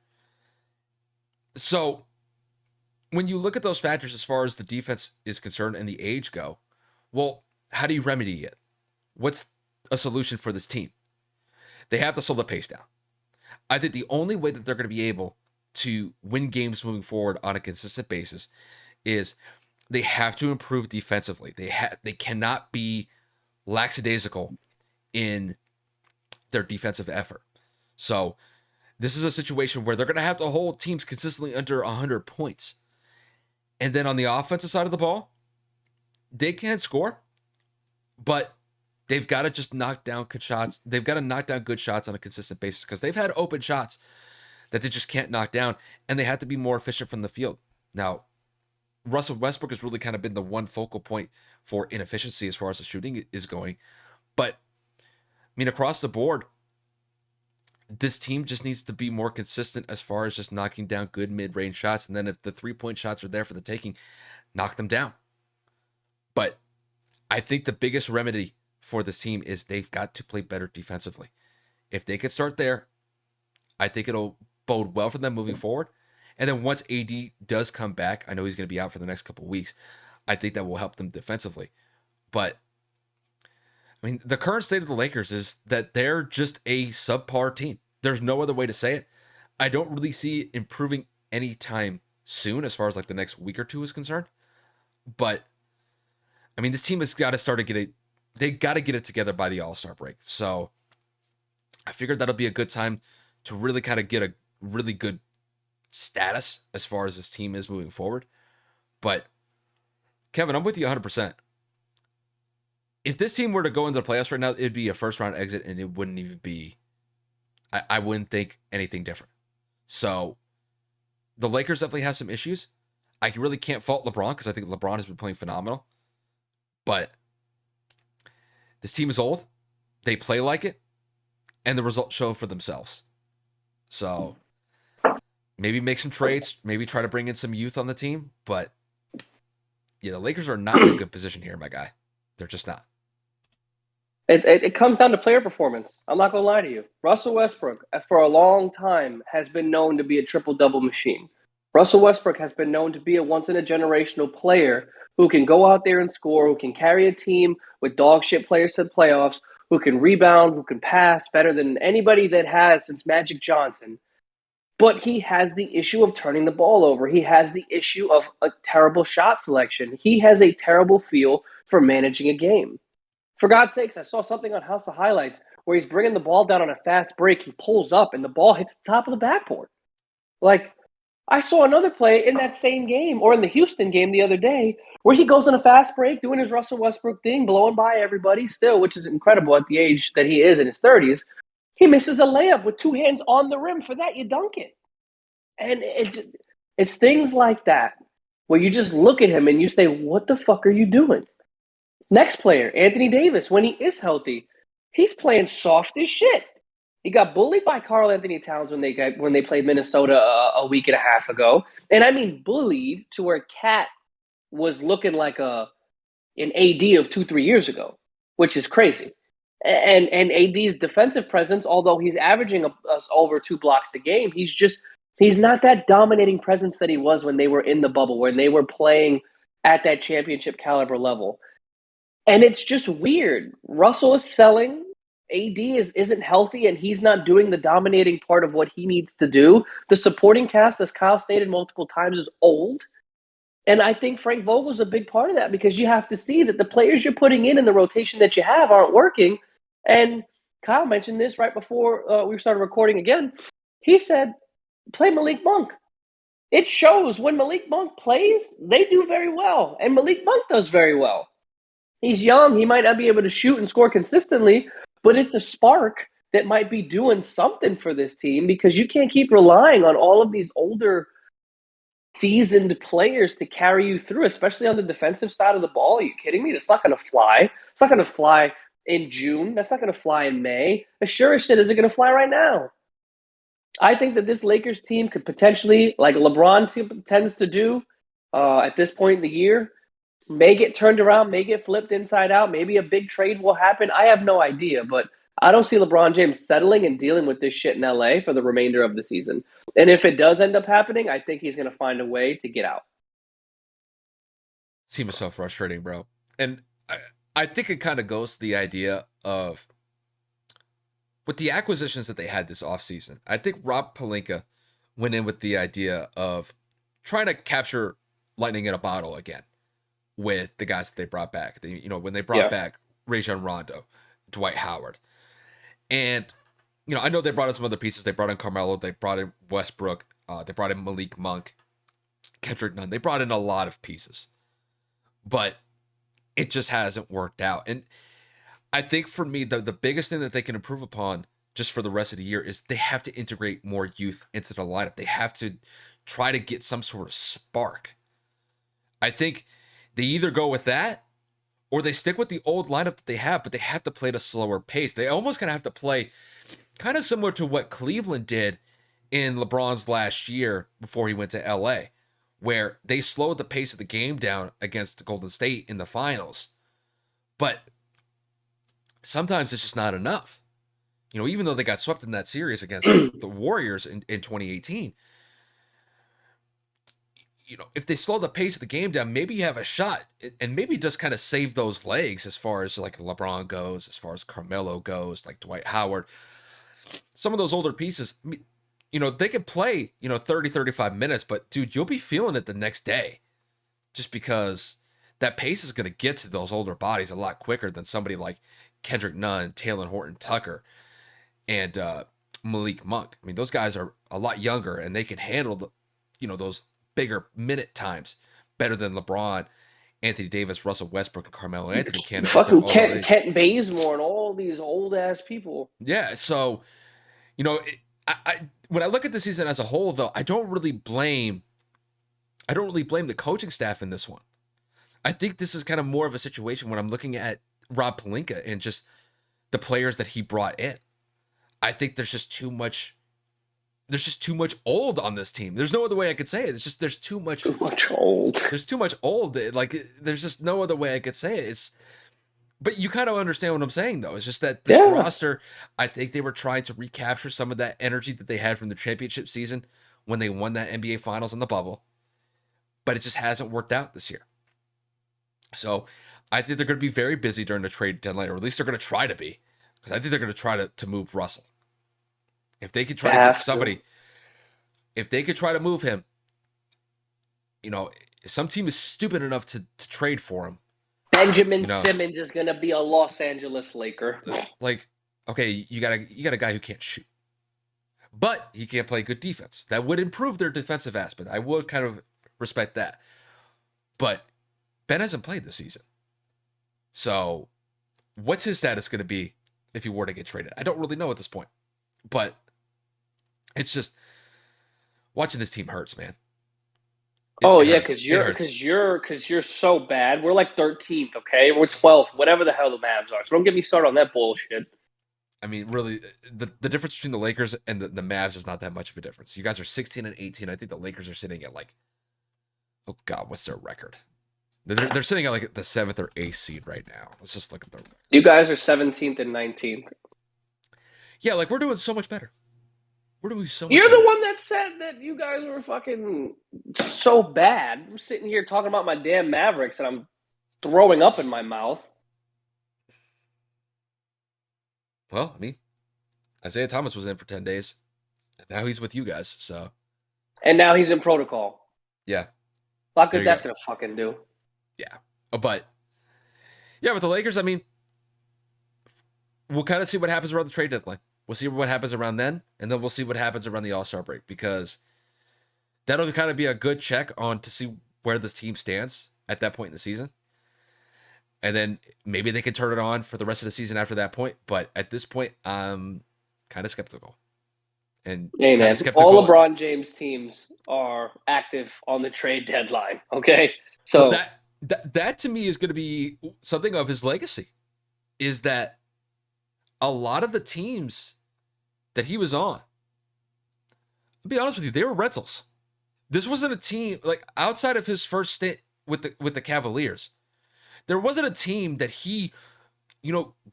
[SPEAKER 1] So when you look at those factors as far as the defense is concerned and the age go, well, how do you remedy it? What's a solution for this team? They have to slow the pace down. I think the only way that they're going to be able to win games moving forward on a consistent basis is they have to improve defensively. They cannot be lackadaisical in their defensive effort. So this is a situation where they're going to have to hold teams consistently under 100 points. And then on the offensive side of the ball, they can score, but they've got to just knock down good shots. They've got to knock down good shots on a consistent basis because they've had open shots that they just can't knock down, and they have to be more efficient from the field. Now, Russell Westbrook has really kind of been the one focal point for inefficiency as far as the shooting is going. But, I mean, across the board, this team just needs to be more consistent as far as just knocking down good mid-range shots. And then if the three-point shots are there for the taking, knock them down. But I think the biggest remedy for this team is they've got to play better defensively. If they could start there, I think it'll bode well for them moving forward. And then once AD does come back, I know he's going to be out for the next couple of weeks, I think that will help them defensively. But, I mean, the current state of the Lakers is that they're just a subpar team. There's no other way to say it. I don't really see it improving anytime soon as far as like the next week or two is concerned. But, I mean, this team has got to start to they got to get it together by the All-Star break. So I figured that'll be a good time to really kind of get a really good status as far as this team is moving forward. But Kevin, I'm with you 100%. If this team were to go into the playoffs right now, it'd be a first round exit and it wouldn't even be, I wouldn't think anything different. So the Lakers definitely have some issues. I really can't fault LeBron because I think LeBron has been playing phenomenal. But this team is old. They play like it. And the results show for themselves. So maybe make some trades. Maybe try to bring in some youth on the team. But yeah, the Lakers are not in a good position here, my guy. They're just not.
[SPEAKER 2] It comes down to player performance. I'm not going to lie to you. Russell Westbrook, for a long time, has been known to be a triple-double machine. Russell Westbrook has been known to be a once-in-a-generational player who can go out there and score, who can carry a team with dog shit players to the playoffs, who can rebound, who can pass better than anybody that has since Magic Johnson. But he has the issue of turning the ball over. He has the issue of a terrible shot selection. He has a terrible feel for managing a game. For God's sakes, I saw something on House of Highlights where he's bringing the ball down on a fast break. He pulls up and the ball hits the top of the backboard. Like, I saw another play in that same game or in the Houston game the other day where he goes on a fast break doing his Russell Westbrook thing, blowing by everybody still, which is incredible at the age that he is in his 30s. He misses a layup with two hands on the rim. For that, you dunk it. And it's things like that where you just look at him and you say, what the fuck are you doing? Next player, Anthony Davis, when he is healthy, he's playing soft as shit. He got bullied by Karl Anthony Towns when they played Minnesota a week and a half ago. And I mean bullied to where Cat was looking like an AD of 2-3 years ago, which is crazy. And AD's defensive presence, although he's averaging over 2 blocks a game, he's not that dominating presence that he was when they were in the bubble, when they were playing at that championship caliber level. And it's just weird. Russell is selling. Isn't healthy, and he's not doing the dominating part of what he needs to do. The supporting cast, as Kyle stated multiple times, is old. And I think Frank Vogel's a big part of that, because you have to see that the players you're putting in the rotation that you have aren't working. And Kyle mentioned this right before we started recording again. He said, play Malik Monk. It shows when Malik Monk plays, they do very well. And Malik Monk does very well. He's young. He might not be able to shoot and score consistently, but it's a spark that might be doing something for this team, because you can't keep relying on all of these older seasoned players to carry you through, especially on the defensive side of the ball. Are you kidding me? That's not going to fly. It's not going to fly in June. That's not going to fly in May. As sure as shit, is it going to fly right now? I think that this Lakers team could potentially, like LeBron tends to do at this point in the year, may get turned around, may get flipped inside out. Maybe a big trade will happen. I have no idea, but I don't see LeBron James settling and dealing with this shit in LA for the remainder of the season. And if it does end up happening, I think he's going to find a way to get out.
[SPEAKER 1] This team is so frustrating, bro. And I think it kind of goes to the idea of, with the acquisitions that they had this offseason, I think Rob Pelinka went in with the idea of trying to capture lightning in a bottle again with the guys that they brought back. When they brought back Rajon Rondo, Dwight Howard. And, I know they brought in some other pieces. They brought in Carmelo. They brought in Westbrook. They brought in Malik Monk, Kendrick Nunn. They brought in a lot of pieces. But it just hasn't worked out. And I think for me, the biggest thing that they can improve upon just for the rest of the year is they have to integrate more youth into the lineup. They have to try to get some sort of spark. I think they either go with that or they stick with the old lineup that they have, but they have to play at a slower pace. They almost kind of have to play kind of similar to what Cleveland did in LeBron's last year before he went to LA, where they slowed the pace of the game down against Golden State in the finals. But sometimes it's just not enough. Even though they got swept in that series against the Warriors in 2018, if they slow the pace of the game down, maybe you have a shot, and maybe just kind of save those legs as far as like LeBron goes, as far as Carmelo goes, like Dwight Howard. Some of those older pieces, they could play, 30, 35 minutes, but dude, you'll be feeling it the next day just because that pace is going to get to those older bodies a lot quicker than somebody like Kendrick Nunn, Talen Horton-Tucker, and Malik Monk. I mean, those guys are a lot younger, and they can handle those bigger minute times better than LeBron, Anthony Davis, Russell Westbrook, and Carmelo Anthony can.
[SPEAKER 2] Fucking Kent Bazemore and all these old ass people.
[SPEAKER 1] Yeah, so I when I look at the season as a whole, though, I don't really blame the coaching staff in this one. I think this is kind of more of a situation when I'm looking at Rob Pelinka and just the players that he brought in. I think there's just too much old on this team. There's no other way I could say it. It's just there's too much
[SPEAKER 2] old.
[SPEAKER 1] There's too much old. Like there's just no other way I could say it. But you kind of understand what I'm saying, though. It's just that this roster, I think they were trying to recapture some of that energy that they had from the championship season when they won that NBA Finals in the bubble. But it just hasn't worked out this year. So I think they're going to be very busy during the trade deadline, or at least they're going to try to be, because I think they're going to try to move Russell. If they could try to get somebody, if they could try to move him, if some team is stupid enough to trade for him,
[SPEAKER 2] Benjamin Simmons is going to be a Los Angeles Laker.
[SPEAKER 1] Like, okay, you got a guy who can't shoot, but he can't play good defense. That would improve their defensive aspect. I would kind of respect that. But Ben hasn't played this season. So what's his status going to be if he were to get traded? I don't really know at this point. But it's just watching this team hurts, man.
[SPEAKER 2] Because you're so bad. We're like 13th, okay? We're 12th, whatever the hell the Mavs are. So don't get me started on that bullshit.
[SPEAKER 1] I mean, really, the difference between the Lakers and the Mavs is not that much of a difference. You guys are 16 and 18. I think the Lakers are sitting at like, oh God, what's their record? They're sitting at like the 7th or 8th seed right now. Let's just look at the.
[SPEAKER 2] You guys are 17th and 19th.
[SPEAKER 1] Yeah, like we're doing so much better. We're doing so much
[SPEAKER 2] You're the
[SPEAKER 1] better.
[SPEAKER 2] one that said that you guys were fucking so bad. I'm sitting here talking about my damn Mavericks and I'm throwing up in my mouth.
[SPEAKER 1] Well, I mean, Isaiah Thomas was in for 10 days. Now he's with you guys. So
[SPEAKER 2] And now he's in protocol.
[SPEAKER 1] yeah,
[SPEAKER 2] How
[SPEAKER 1] there
[SPEAKER 2] good
[SPEAKER 1] you
[SPEAKER 2] that's
[SPEAKER 1] go.
[SPEAKER 2] going to fucking do.
[SPEAKER 1] Yeah, but yeah, with the Lakers, I mean, we'll kind of see what happens around the trade deadline. We'll see what happens around then, and then we'll see what happens around the All-Star break, because that'll kind of be a good check on to see where this team stands at that point in the season. And then maybe they can turn it on for the rest of the season after that point. But at this point, I'm kind of skeptical. And
[SPEAKER 2] Hey,
[SPEAKER 1] kind
[SPEAKER 2] man,
[SPEAKER 1] of skeptical.
[SPEAKER 2] all LeBron James teams are active on the trade deadline, okay?
[SPEAKER 1] But
[SPEAKER 2] So
[SPEAKER 1] that to me is going to be something of his legacy, is that a lot of the teams that he was on, I'll be honest with you, they were rentals. This wasn't a team, like outside of his first stint with the Cavaliers, there wasn't a team that he,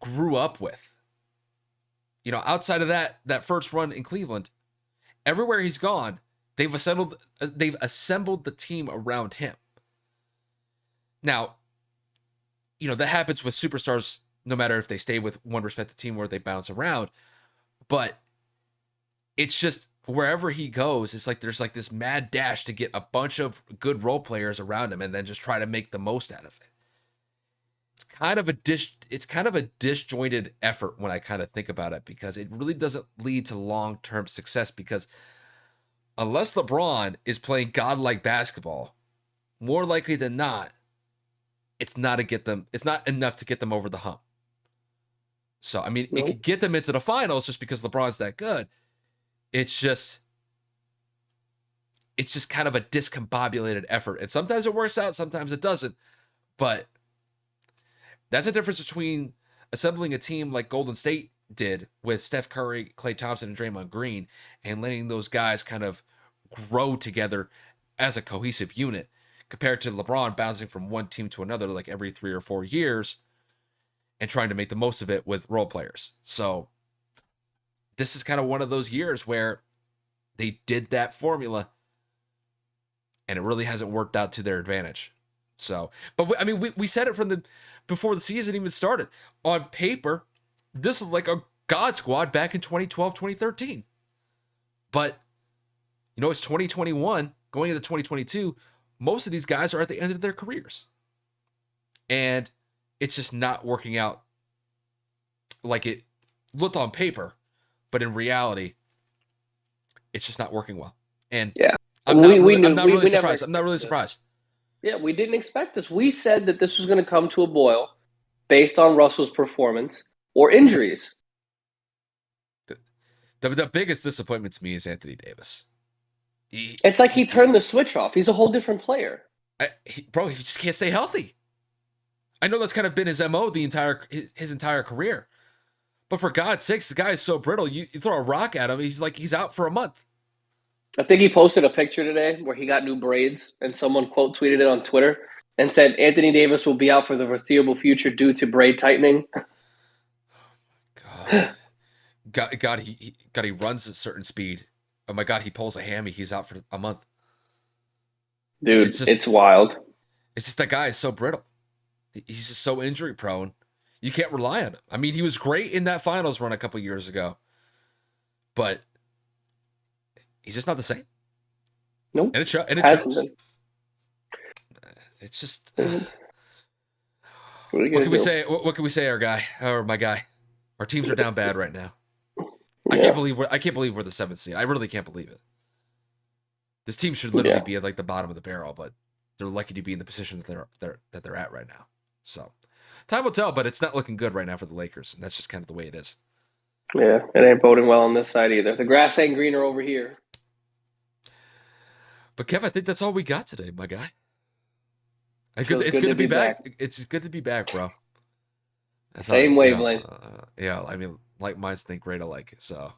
[SPEAKER 1] grew up with. Outside of that first run in Cleveland, everywhere he's gone, they've assembled the team around him. Now, that happens with superstars no matter if they stay with one respective team or they bounce around, but it's just wherever he goes, it's like there's like this mad dash to get a bunch of good role players around him and then just try to make the most out of it. It's kind of a disjointed effort when I kind of think about it, because it really doesn't lead to long-term success, because unless LeBron is playing godlike basketball, more likely than not, it's not enough to get them over the hump. So, I mean, It could get them into the finals just because LeBron's that good. It's just kind of a discombobulated effort. And sometimes it works out, sometimes it doesn't. But that's the difference between assembling a team like Golden State did with Steph Curry, Klay Thompson, and Draymond Green, and letting those guys kind of grow together as a cohesive unit, compared to LeBron bouncing from one team to another like every 3 or 4 years and trying to make the most of it with role players. So this is kind of one of those years where they did that formula and it really hasn't worked out to their advantage. So, but we said it before the season even started. On paper, this is like a God squad back in 2012, 2013. But, it's 2021, going into 2022, most of these guys are at the end of their careers. And it's just not working out like it looked on paper, but in reality, it's just not working well. And
[SPEAKER 2] yeah,
[SPEAKER 1] I'm not really surprised. I'm not really surprised.
[SPEAKER 2] Yeah, we didn't expect this. We said that this was going to come to a boil based on Russell's performance or injuries.
[SPEAKER 1] The biggest disappointment to me is Anthony Davis.
[SPEAKER 2] It's like he turned the switch off. He's a whole different player.
[SPEAKER 1] He just can't stay healthy. I know that's kind of been his MO his entire career. But for God's sakes, the guy is so brittle. You throw a rock at him, he's out for a month.
[SPEAKER 2] I think he posted a picture today where he got new braids, and someone quote tweeted it on Twitter and said Anthony Davis will be out for the foreseeable future due to braid tightening.
[SPEAKER 1] God, he runs at a certain speed. Oh my God, he pulls a hammy. He's out for a month.
[SPEAKER 2] Dude, it's wild.
[SPEAKER 1] It's just that guy is so brittle. He's just so injury prone. You can't rely on him. I mean, he was great in that finals run a couple years ago, but he's just not the same.
[SPEAKER 2] Nope.
[SPEAKER 1] And it shows. It's just. What can we say? What can we say, our guy or my guy? Our teams are down bad right now. Yeah. I can't believe we're the 7th seed. I really can't believe it. This team should literally be at like the bottom of the barrel, but they're lucky to be in the position that they're at right now. So time will tell, but it's not looking good right now for the Lakers, and that's just kind of the way it is.
[SPEAKER 2] Yeah, it ain't boding well on this side either. The grass ain't greener over here.
[SPEAKER 1] But Kev, I think that's all we got today, my guy. It's good to be back. It's good to be back, bro.
[SPEAKER 2] Same wavelength.
[SPEAKER 1] Yeah, I mean, like minds think great alike. So,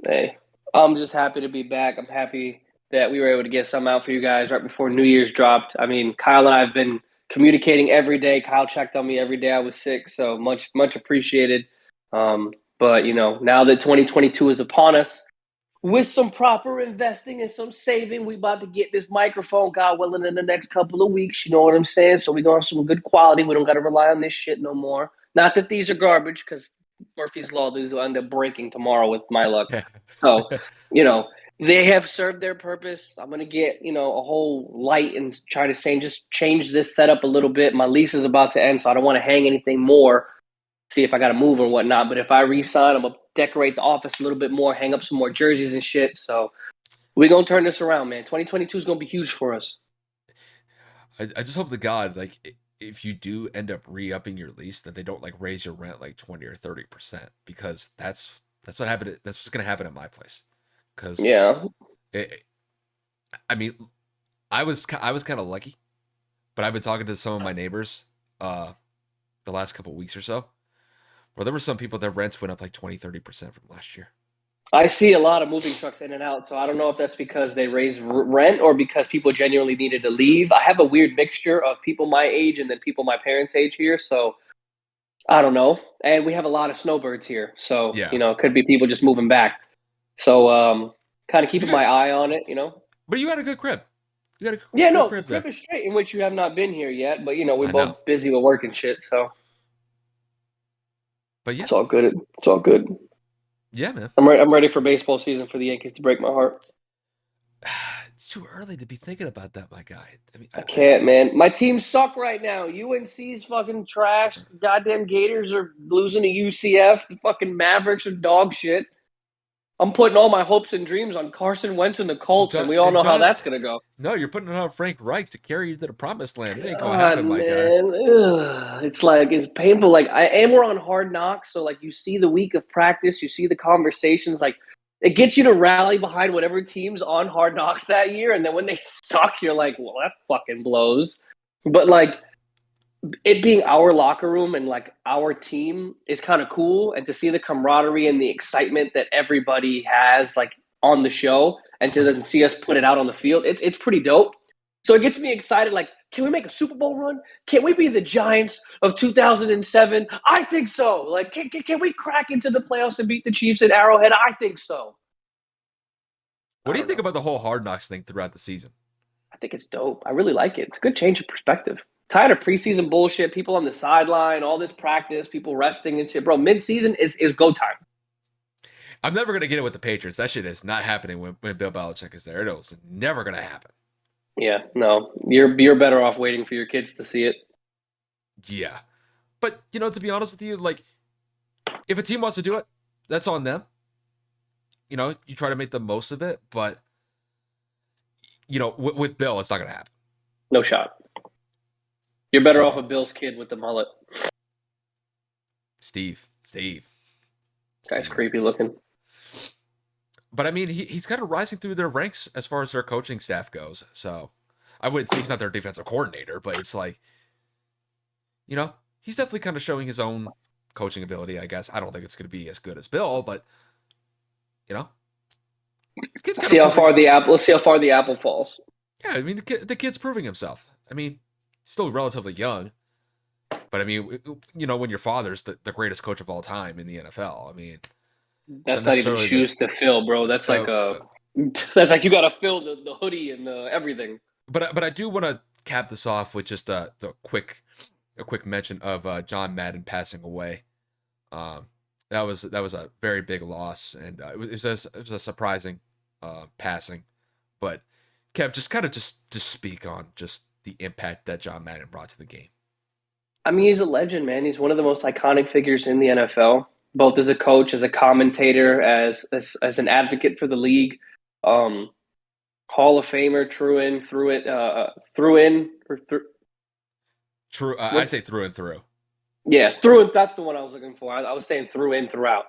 [SPEAKER 2] hey, I'm just happy to be back. I'm happy that we were able to get some out for you guys right before New Year's dropped. I mean, Kyle and I have been communicating every day. Kyle checked on me every day I was sick, so much appreciated. But now that 2022 is upon us, with some proper investing and some saving, we about to get this microphone, God willing, in the next couple of weeks. You know what I'm saying? So we're going to have some good quality. We don't got to rely on this shit no more. Not that these are garbage, because Murphy's Law, these will end up breaking tomorrow with my luck. So, they have served their purpose. I'm going to get, a whole light and try to just change this setup a little bit. My lease is about to end, so I don't want to hang anything more. See if I got to move or whatnot. But if I re-sign, I'm going to decorate the office a little bit more, hang up some more jerseys and shit. So we're going to turn this around, man. 2022 is going to be huge for us.
[SPEAKER 1] I just hope to God, like, if you do end up re-upping your lease, that they don't like raise your rent like 20 or 30%, because that's what happened. That's what's going to happen at my place. Because I mean, I was kind of lucky, but I've been talking to some of my neighbors the last couple of weeks or so. Well, there were some people that rents went up like 20, 30% from last year.
[SPEAKER 2] I see a lot of moving trucks in and out, so I don't know if that's because they raised rent or because people genuinely needed to leave. I have a weird mixture of people my age and then people my parents' age here, so I don't know. And we have a lot of snowbirds here, so it could be people just moving back. So kind of keeping my eye on it,
[SPEAKER 1] But you got a good crib. You got a
[SPEAKER 2] good
[SPEAKER 1] crib
[SPEAKER 2] the crib is straight, in which you have not been here yet, but we're both busy with work and shit, so.
[SPEAKER 1] But yeah,
[SPEAKER 2] it's all good. It's all good.
[SPEAKER 1] Yeah, man.
[SPEAKER 2] I'm ready for baseball season for the Yankees to break my heart.
[SPEAKER 1] It's too early to be thinking about that, my guy. I mean,
[SPEAKER 2] I can't, man. My teams suck right now. UNC's fucking trash. The goddamn Gators are losing to UCF. The fucking Mavericks are dog shit. I'm putting all my hopes and dreams on Carson Wentz and the Colts, and we all know how that's going to go.
[SPEAKER 1] No, you're putting it on Frank Reich to carry you to the promised land. It ain't going to happen, my guy.
[SPEAKER 2] Ugh. It's painful. We're on Hard Knocks, so you see the week of practice, you see the conversations, it gets you to rally behind whatever team's on Hard Knocks that year, and then when they suck, you're like, well, that fucking blows. But it being our locker room and our team is kind of cool, and to see the camaraderie and the excitement that everybody has on the show, and to then see us put it out on the field, it's pretty dope. So it gets me excited. Can we make a Super Bowl run? Can we be the Giants of 2007? I think so. Can we crack into the playoffs and beat the Chiefs at Arrowhead? I think so.
[SPEAKER 1] What do you think about the whole Hard Knocks thing throughout the season?
[SPEAKER 2] I think it's dope. I really like it. It's a good change of perspective. Tired of preseason bullshit, people on the sideline, all this practice, people resting and shit. Bro, mid-season is go time.
[SPEAKER 1] I'm never going to get it with the Patriots. That shit is not happening when Bill Belichick is there. It is never going to happen.
[SPEAKER 2] Yeah, no. You're better off waiting for your kids to see it.
[SPEAKER 1] Yeah. But, to be honest with you, if a team wants to do it, that's on them. You try to make the most of it, but, with Bill, it's not going to happen.
[SPEAKER 2] No shot. You're better off a Bill's kid with the mullet.
[SPEAKER 1] Steve.
[SPEAKER 2] Guy's creepy looking.
[SPEAKER 1] But I mean, he's kind of rising through their ranks as far as their coaching staff goes. So I wouldn't say he's not their defensive coordinator, but it's he's definitely kind of showing his own coaching ability, I guess. I don't think it's going to be as good as Bill, but
[SPEAKER 2] let's see how far the apple falls.
[SPEAKER 1] Yeah, I mean, the kid's proving himself. I mean, he's still relatively young, but I mean, when your father's the greatest coach of all time in the NFL, I mean,
[SPEAKER 2] that's not even shoes to fill, bro. That's that's you got to fill the hoodie and everything.
[SPEAKER 1] But I do want to cap this off with just a quick mention of John Madden passing away. That was a very big loss, and it was a surprising passing. But Kev, just speak on just the impact that John Madden brought to the game.
[SPEAKER 2] I mean, he's a legend, man. He's one of the most iconic figures in the NFL, both as a coach, as a commentator, as an advocate for the league. Hall of Famer, through in.
[SPEAKER 1] True. I say through and through.
[SPEAKER 2] Yeah, through. That's the one I was looking for. I was saying through in, throughout,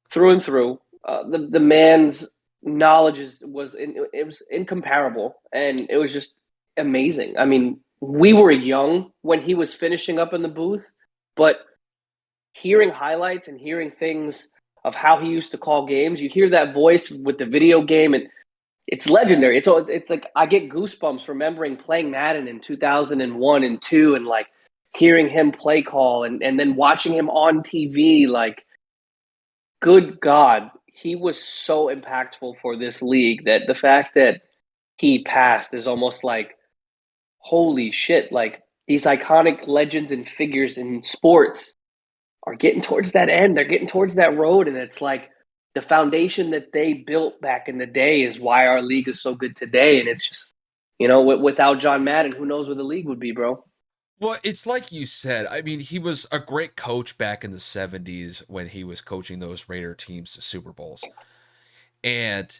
[SPEAKER 2] through and through. The man's knowledge was incomparable, and it was just amazing. I mean, we were young when he was finishing up in the booth, but hearing highlights and hearing things of how he used to call games, you hear that voice with the video game, and it's legendary. It's like I get goosebumps remembering playing Madden in 2001 and 2 and like hearing him play call and then watching him on TV. Like, good God, he was so impactful for this league that the fact that he passed is almost like, holy shit. Like, these iconic legends and figures in sports are getting towards that end. They're getting towards that road. And it's like the foundation that they built back in the day is why our league is so good today. And it's just, without John Madden, who knows where the league would be, bro?
[SPEAKER 1] Well, it's like you said. I mean, he was a great coach back in the 70s when he was coaching those Raider teams to Super Bowls. And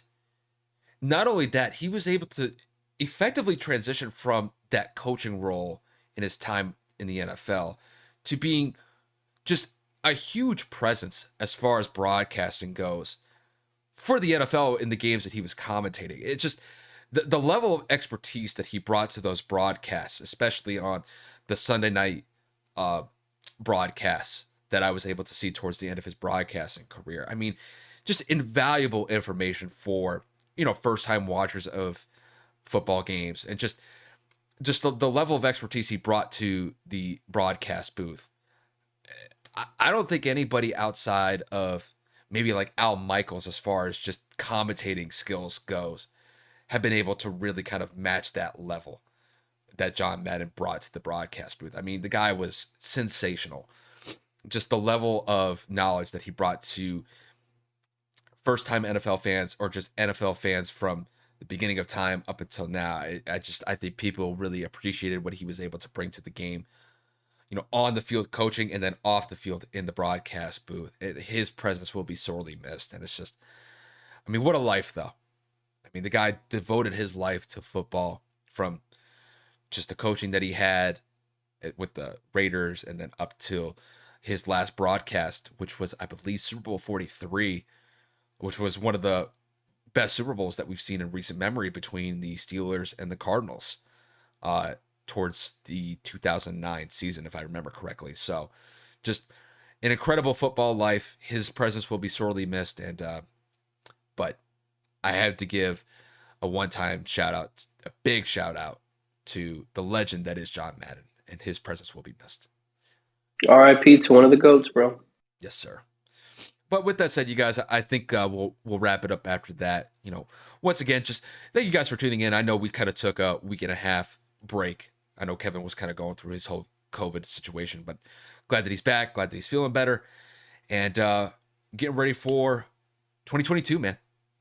[SPEAKER 1] not only that, he was able to effectively transition from that coaching role in his time in the NFL to being just a huge presence as far as broadcasting goes for the NFL in the games that he was commentating. It just the level of expertise that he brought to those broadcasts, especially on the Sunday night broadcasts that I was able to see towards the end of his broadcasting career. I mean, just invaluable information for first time watchers of football games, and just the level of expertise he brought to the broadcast booth. I don't think anybody outside of maybe like Al Michaels, as far as just commentating skills goes, have been able to really kind of match that level that John Madden brought to the broadcast booth. I mean, the guy was sensational. Just the level of knowledge that he brought to first time NFL fans, or just NFL fans from the beginning of time up until now. I think people really appreciated what he was able to bring to the game, on the field coaching, and then off the field in the broadcast booth. His presence will be sorely missed. And it's just, I mean, what a life though. I mean, the guy devoted his life to football, from just the coaching that he had with the Raiders, and then up till his last broadcast, which was, I believe, Super Bowl 43, which was one of the best Super Bowls that we've seen in recent memory between the Steelers and the Cardinals, towards the 2009 season, if I remember correctly. So just an incredible football life. His presence will be sorely missed. And, but I have to give a one-time shout out, a big shout out to the legend that is John Madden, and his presence will be missed.
[SPEAKER 2] RIP to one of the GOATs, bro.
[SPEAKER 1] Yes, sir. But with that said, you guys, I think we'll wrap it up after that. Once again, just thank you guys for tuning in. I know we kind of took a week and a half break. I know Kevin was kind of going through his whole COVID situation, but glad that he's back. Glad that he's feeling better, and getting ready for 2022, man.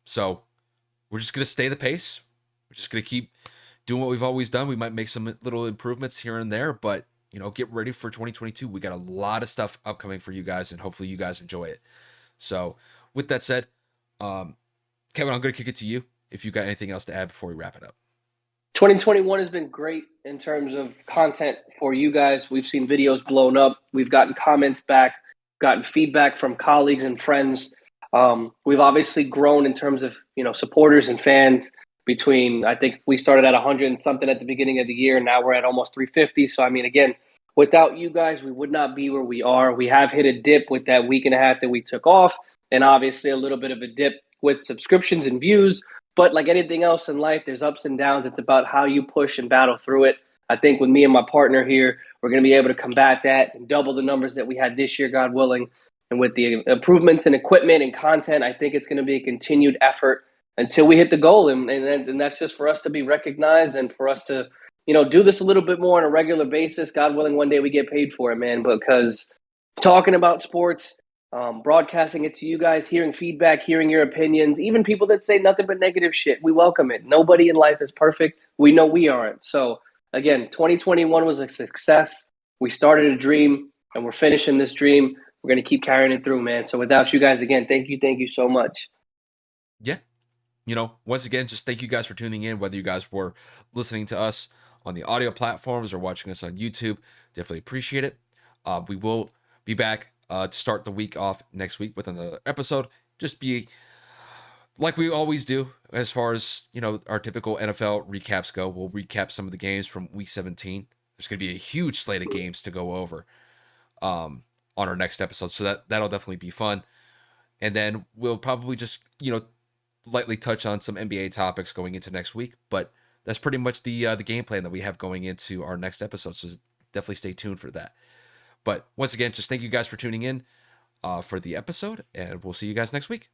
[SPEAKER 1] So we're just gonna stay the pace. We're just gonna keep doing what we've always done. We might make some little improvements here and there, but get ready for 2022. We got a lot of stuff upcoming for you guys, and hopefully you guys enjoy it. So with that said, Kevin, I'm going to kick it to you if you got anything else to add before we wrap it up.
[SPEAKER 2] 2021 has been great in terms of content for you guys. We've seen videos blown up. We've gotten comments back, gotten feedback from colleagues and friends. We've obviously grown in terms of, supporters and fans. Between, I think we started at 100 and something at the beginning of the year. Now we're at almost 350. So, I mean, again, without you guys, we would not be where we are. We have hit a dip with that week and a half that we took off, and obviously a little bit of a dip with subscriptions and views. But like anything else in life, there's ups and downs. It's about how you push and battle through it. I think with me and my partner here, we're going to be able to combat that and double the numbers that we had this year, God willing. And with the improvements in equipment and content, I think it's going to be a continued effort until we hit the goal. And that's just for us to be recognized, and for us to, do this a little bit more on a regular basis. God willing, one day we get paid for it, man, because talking about sports, broadcasting it to you guys, hearing feedback, hearing your opinions, even people that say nothing but negative shit, we welcome it. Nobody in life is perfect. We know we aren't. So again, 2021 was a success. We started a dream, and we're finishing this dream. We're going to keep carrying it through, man. So without you guys, again, thank you so much.
[SPEAKER 1] Yeah. Once again, just thank you guys for tuning in, whether you guys were listening to us on the audio platforms or watching us on YouTube. Definitely appreciate it. We will be back to start the week off next week with another episode. Just be like we always do, as far as, our typical NFL recaps go. We'll recap some of the games from week 17. There's going to be a huge slate of games to go over on our next episode. So that'll definitely be fun. And then we'll probably just, lightly touch on some NBA topics going into next week, but that's pretty much the game plan that we have going into our next episode. So definitely stay tuned for that. But once again, just thank you guys for tuning in for the episode, and we'll see you guys next week.